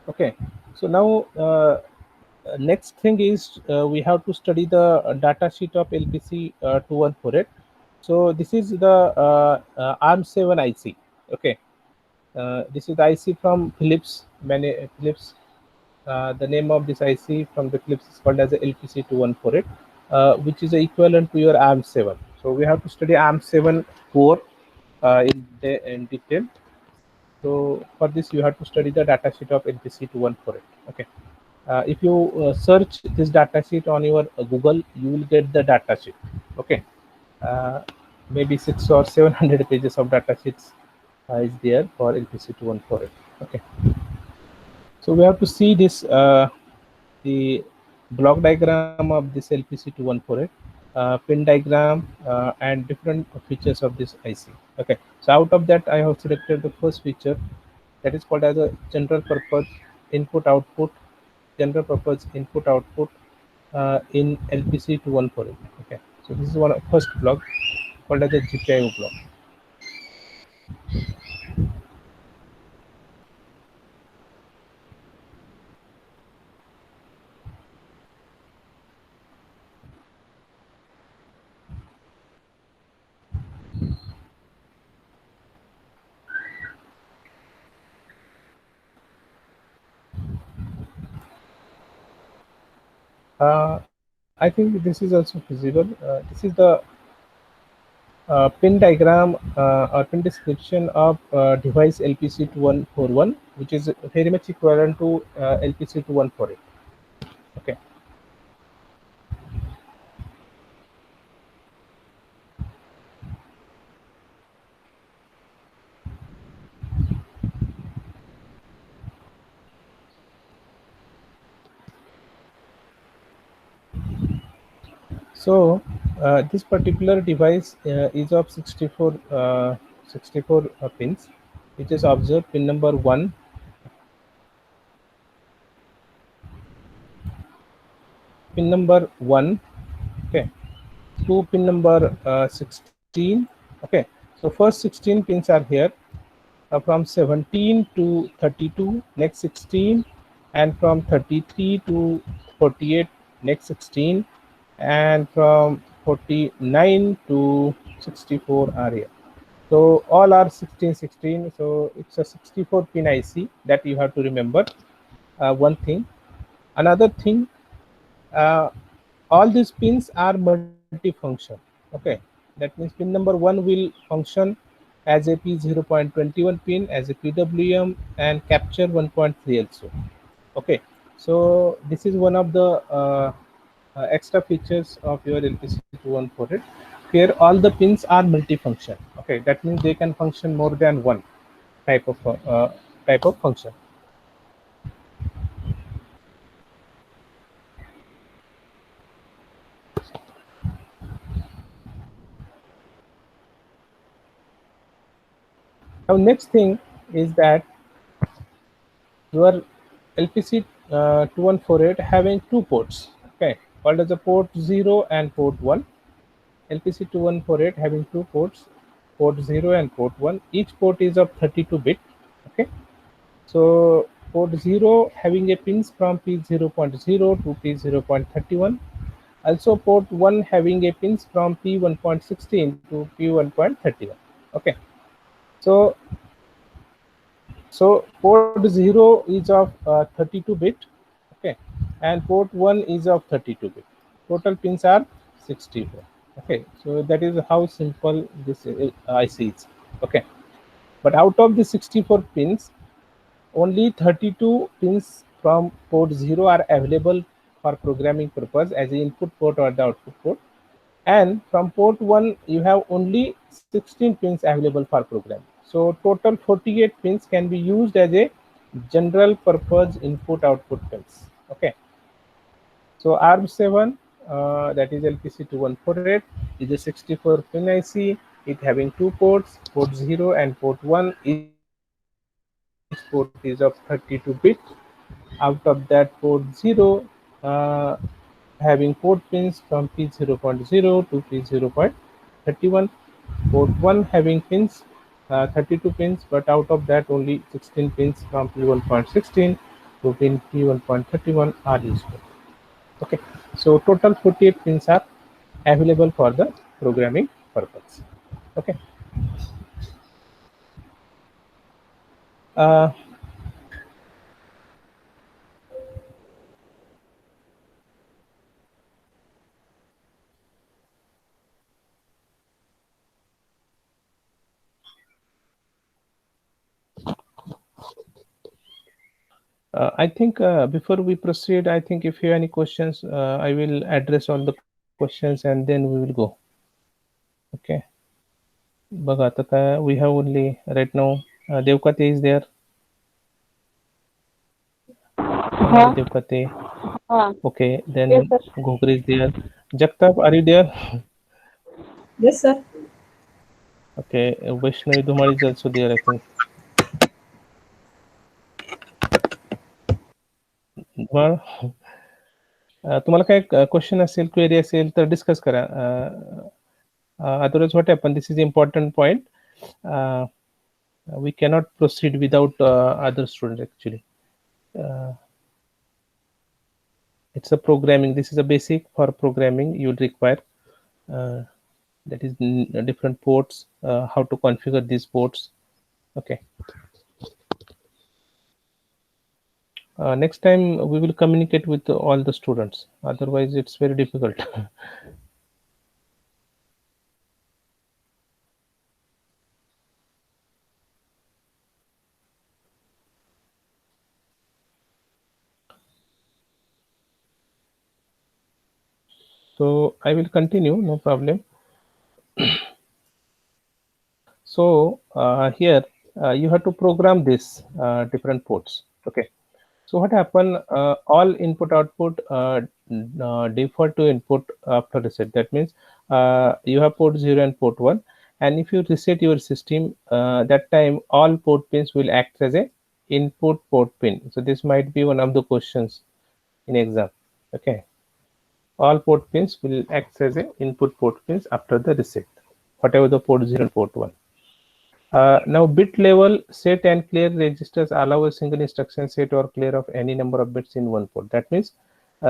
Okay, so now next thing is we have to study the data sheet of LPC 2148. So this is the ARM7 IC. Okay, this is the IC from Philips. Philips the name of this IC from the clips is called as a LPC2148, which is equivalent to your ARM7. So we have to study ARM7 core in detail. So for this, you have to study the datasheet of LPC2148. Okay. If you search this datasheet on your Google, you will get the datasheet. Okay. Maybe 600 or 700 pages of datasheets is there for LPC2148. Okay. So we have to see this the block diagram of this LPC2148, pin diagram, and different features of this IC. Okay, so out of that, I have selected the first feature, that is called as a general purpose input output, general purpose input output in LPC2148. Okay, so this is one of first block called as a GPIO block. I think this is also feasible. This is the pin diagram or pin description of device LPC2141, which is very much equivalent to LPC2148. Okay. So this particular device is of 64 pins, which is observed pin number 1, pin number 1, okay, to pin number 16. Okay, so first 16 pins are here, from 17 to 32 next 16, and from 33 to 48 next 16, and from 49 to 64 are here. So all are 16 16, so it's a 64 pin IC that you have to remember. One thing, another thing, all these pins are multifunction. Okay, that means pin number 1 will function as a P0.21 pin, as a PWM, and capture 1.3 also. Okay, so this is one of the extra features of your LPC2148. Here all the pins are multifunction. Okay, that means they can function more than one type of function. Now next thing is that your LPC 2148 having two ports, okay, called as a port 0 and port 1. LPC 2148 having two ports, port 0 and port 1. Each port is of 32 bit. Okay, so port 0 having a pins from P0.0 to P0.31. Also port 1 having a pins from P1.16 to P1.31. Okay, so port 0 is of 32 bit, okay, and port 1 is of 32 bit. Total pins are 64. Okay, so that is how simple this IC is. Okay, but out of the 64 pins, only 32 pins from port 0 are available for programming purpose as the input port or the output port, and from port 1 you have only 16 pins available for programming. So total 48 pins can be used as a general purpose input output pins. Okay, so ARM7, that is LPC2148, is a 64 pin IC. It having two ports, port 0 and port 1. Each port is of 32 bit. Out of that, port 0 having port pins from P0.0 to P0.31. Port 1 having pins 32 pins, but out of that only 16 pins from P1.16 to pin P1.31 are useful. Okay, so total 48 pins are available for the programming purpose. Okay, I think before we proceed, I think if you have any questions, I will address all the questions and then we will go. Okay. बघा आता काय we have only right now Devkate is there. Devkate. Okay. Then Yes, sir. Gokri is there. Jagtap, are you there? Yes, sir. Okay. Vaishnavi Dhumar is also there, I think. Dhumar, तुम्हाला काय question असेल query असेल तर discuss करा. Otherwise what happen, this is important point. We cannot proceed without other students actually. It's a programming, this is a basic for programming you will require, that is different ports, how to configure these ports. Okay. Next time we will communicate with all the students, otherwise it's very difficult. So I will continue, no problem. So here you have to program this different ports. Okay. So what happen? All input output default to input after reset. That means you have port 0 and port 1, and if you reset your system, that time all port pins will act as a input port pin. So this might be one of the questions in exam. Okay. All port pins will act as a input port pins after the reset, whatever the port 0 and port 1. Now bit level set and clear registers allow a single instruction set or clear of any number of bits in one port. That means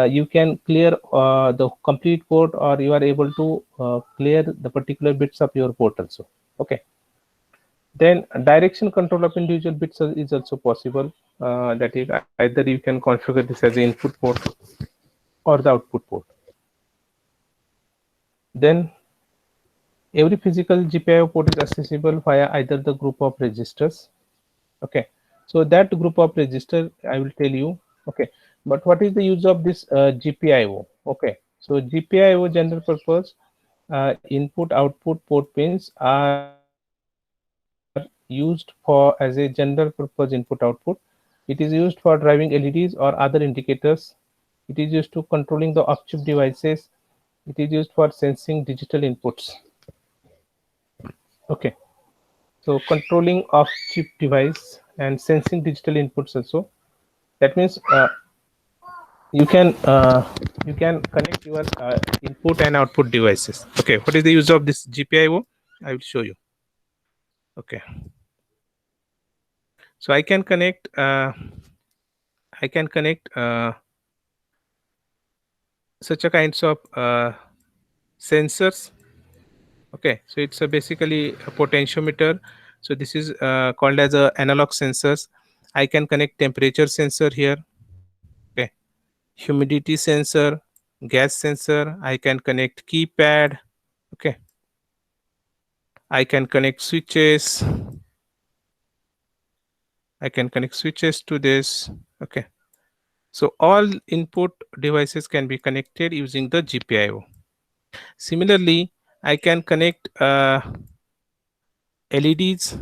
you can clear the complete port, or you are able to clear the particular bits of your port also. Okay. Then direction control of individual bits is also possible. That is, either you can configure this as an input port or the output port. Then every physical GPIO port is accessible via either the group of registers. Okay, so that group of register I will tell you. Okay, but what is the use of this GPIO? Okay, so GPIO general purpose input output port pins are used for as a general purpose input output. It is used for driving LEDs or other indicators. It is used to controlling the off-chip devices. It is used for sensing digital inputs. Okay, so controlling off-chip device and sensing digital inputs also. That means you can connect your input and output devices. Okay, what is the use of this GPIO? I will show you. Okay, so I can connect such a kinds of sensors. Okay, so it's basically a potentiometer. So this is called as a analog sensors. I can connect temperature sensor here. Okay, humidity sensor, gas sensor. I can connect keypad. Okay, I can connect switches. I can connect switches to this. Okay, so all input devices can be connected using the GPIO. Similarly, I can connect LEDs.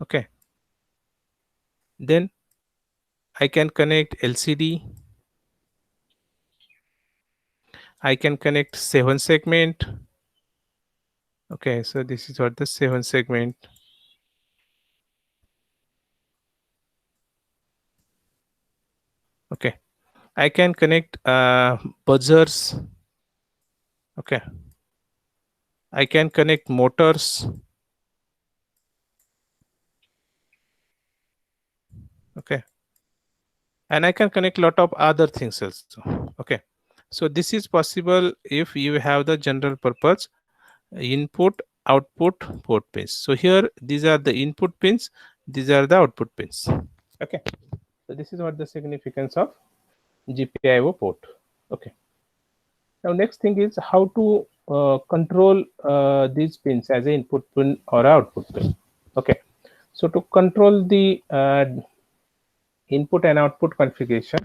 Okay, then I can connect LCD. I can connect 7 segment. Okay, so this is what the 7 segment. Okay, I can connect buzzers. Okay, I can connect motors. Okay, and I can connect lot of other things also. Okay, so this is possible if you have the general purpose input output port pins. So here these are the input pins, these are the output pins. Okay, so this is what the significance of GPIO port. Okay, now next thing is how to control these pins as an input pin or output pin. Okay, so to control the input and output configuration,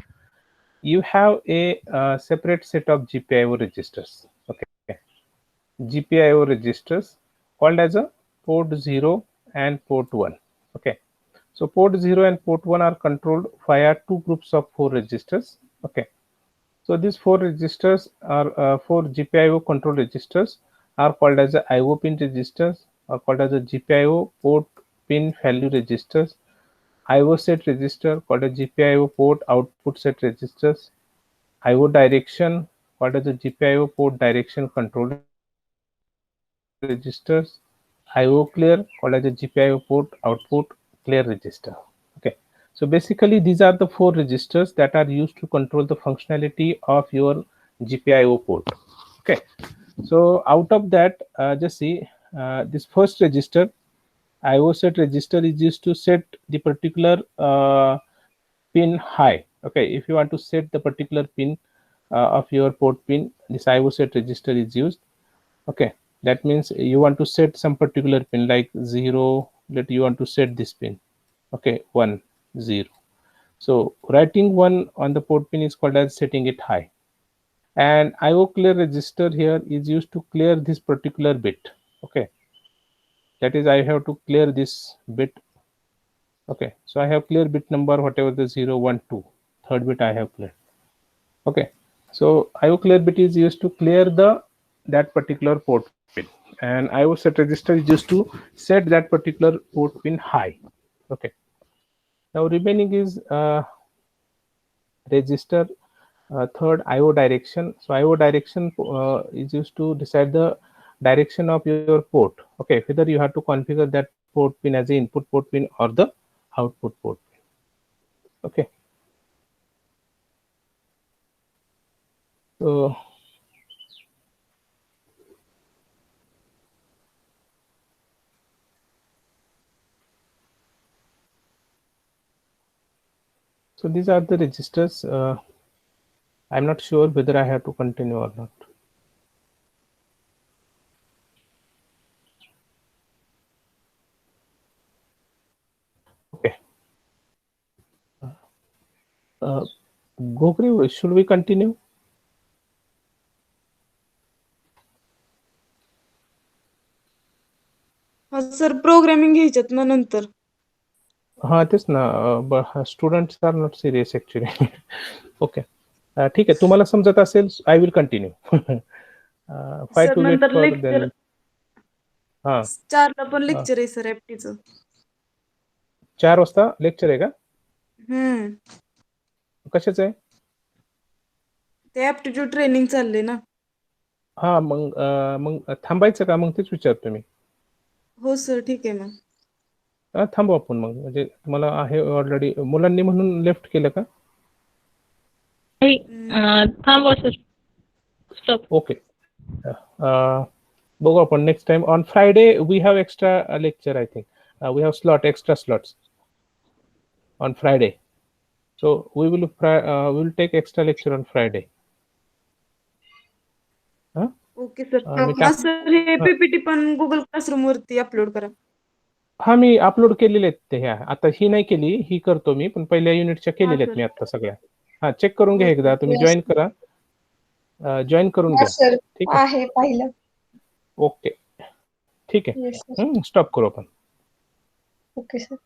you have a separate set of GPIO registers. Okay, GPIO registers called as a port 0 and port 1. Okay, so port 0 and port 1 are controlled via two groups of 4 registers. Okay, so these 4 registers are 4 GPIO control registers are called as the IO pin registers, or called as a GPIO port pin value registers, IO set register called a GPIO port output set registers, IO direction called as a GPIO port direction control registers, IO clear called as a GPIO port output clear register. Okay, so basically these are the 4 registers that are used to control the functionality of your GPIO port. Okay, so out of that, just see this first register, IO set register, is used to set the particular pin high. Okay, if you want to set the particular pin of your port pin, this IO set register is used. Okay, that means you want to set some particular pin like 0, that you want to set this pin. Okay, 1 0, so writing 1 on the port pin is called as setting it high. And IO clear register here is used to clear this particular bit. Okay, that is, I have to clear this bit. Okay, so I have clear bit number whatever the 0 1 2, third bit I have cleared. Okay, so IO clear bit is used to clear that particular port pin, and IO set register is used to set that particular port pin high. Okay, now remaining is register third, IO direction. So IO direction is used to decide the direction of your port. Okay, whether you have to configure that port pin as the input port pin or the output port pin. Okay, so these are the registers. I'm not sure whether I have to continue or not. Okay. Gokri, should we continue? हा sir programming घ्यायच्यात ना नंतर. हाँ तेच ना, students are not serious actually. Okay, ठीक आहे, तुम्हाला समजत असेल I will continue. Five sir to wait नंतर फॉर लेक्चर हा 4ला पण लेक्चर आहे सर एफटीचं. 4 वाजता लेक्चर आहे का? कशाचं आहे? ते ऍप्टिट्यूड ट्रेनिंग चालले ना. हा मग थांबायचं का? मग तेच विचारतो मी. हो सर ठीक आहे मग. थांबू आपण मग, म्हणजे तुम्हाला आहे ऑलरेडी, मुलांनी म्हणून लेफ्ट केलं का? थांबवा सर. स्टॉप. ओके, बघू आपण next time. On Friday we have extra lecture, I think we have extra slots on Friday, so we will take extra lecture on Friday. Okay sir. Sir हे PPT पण Google classroom वरती upload करा. हा मी upload केलेले आहेत ते. ह्या आता ही नाही केली, ही करतो मी, पण पहिल्या युनिटच्या केलेल्या आहेत मी आता सगळ्या. हा चेक करून घ्या एकदा, तुम्ही जॉईन करा, जॉईन करून घ्या. ठीक आहे, पाहिलं. ओके, ठीक आहे, स्टॉप करू आपण. Okay sir.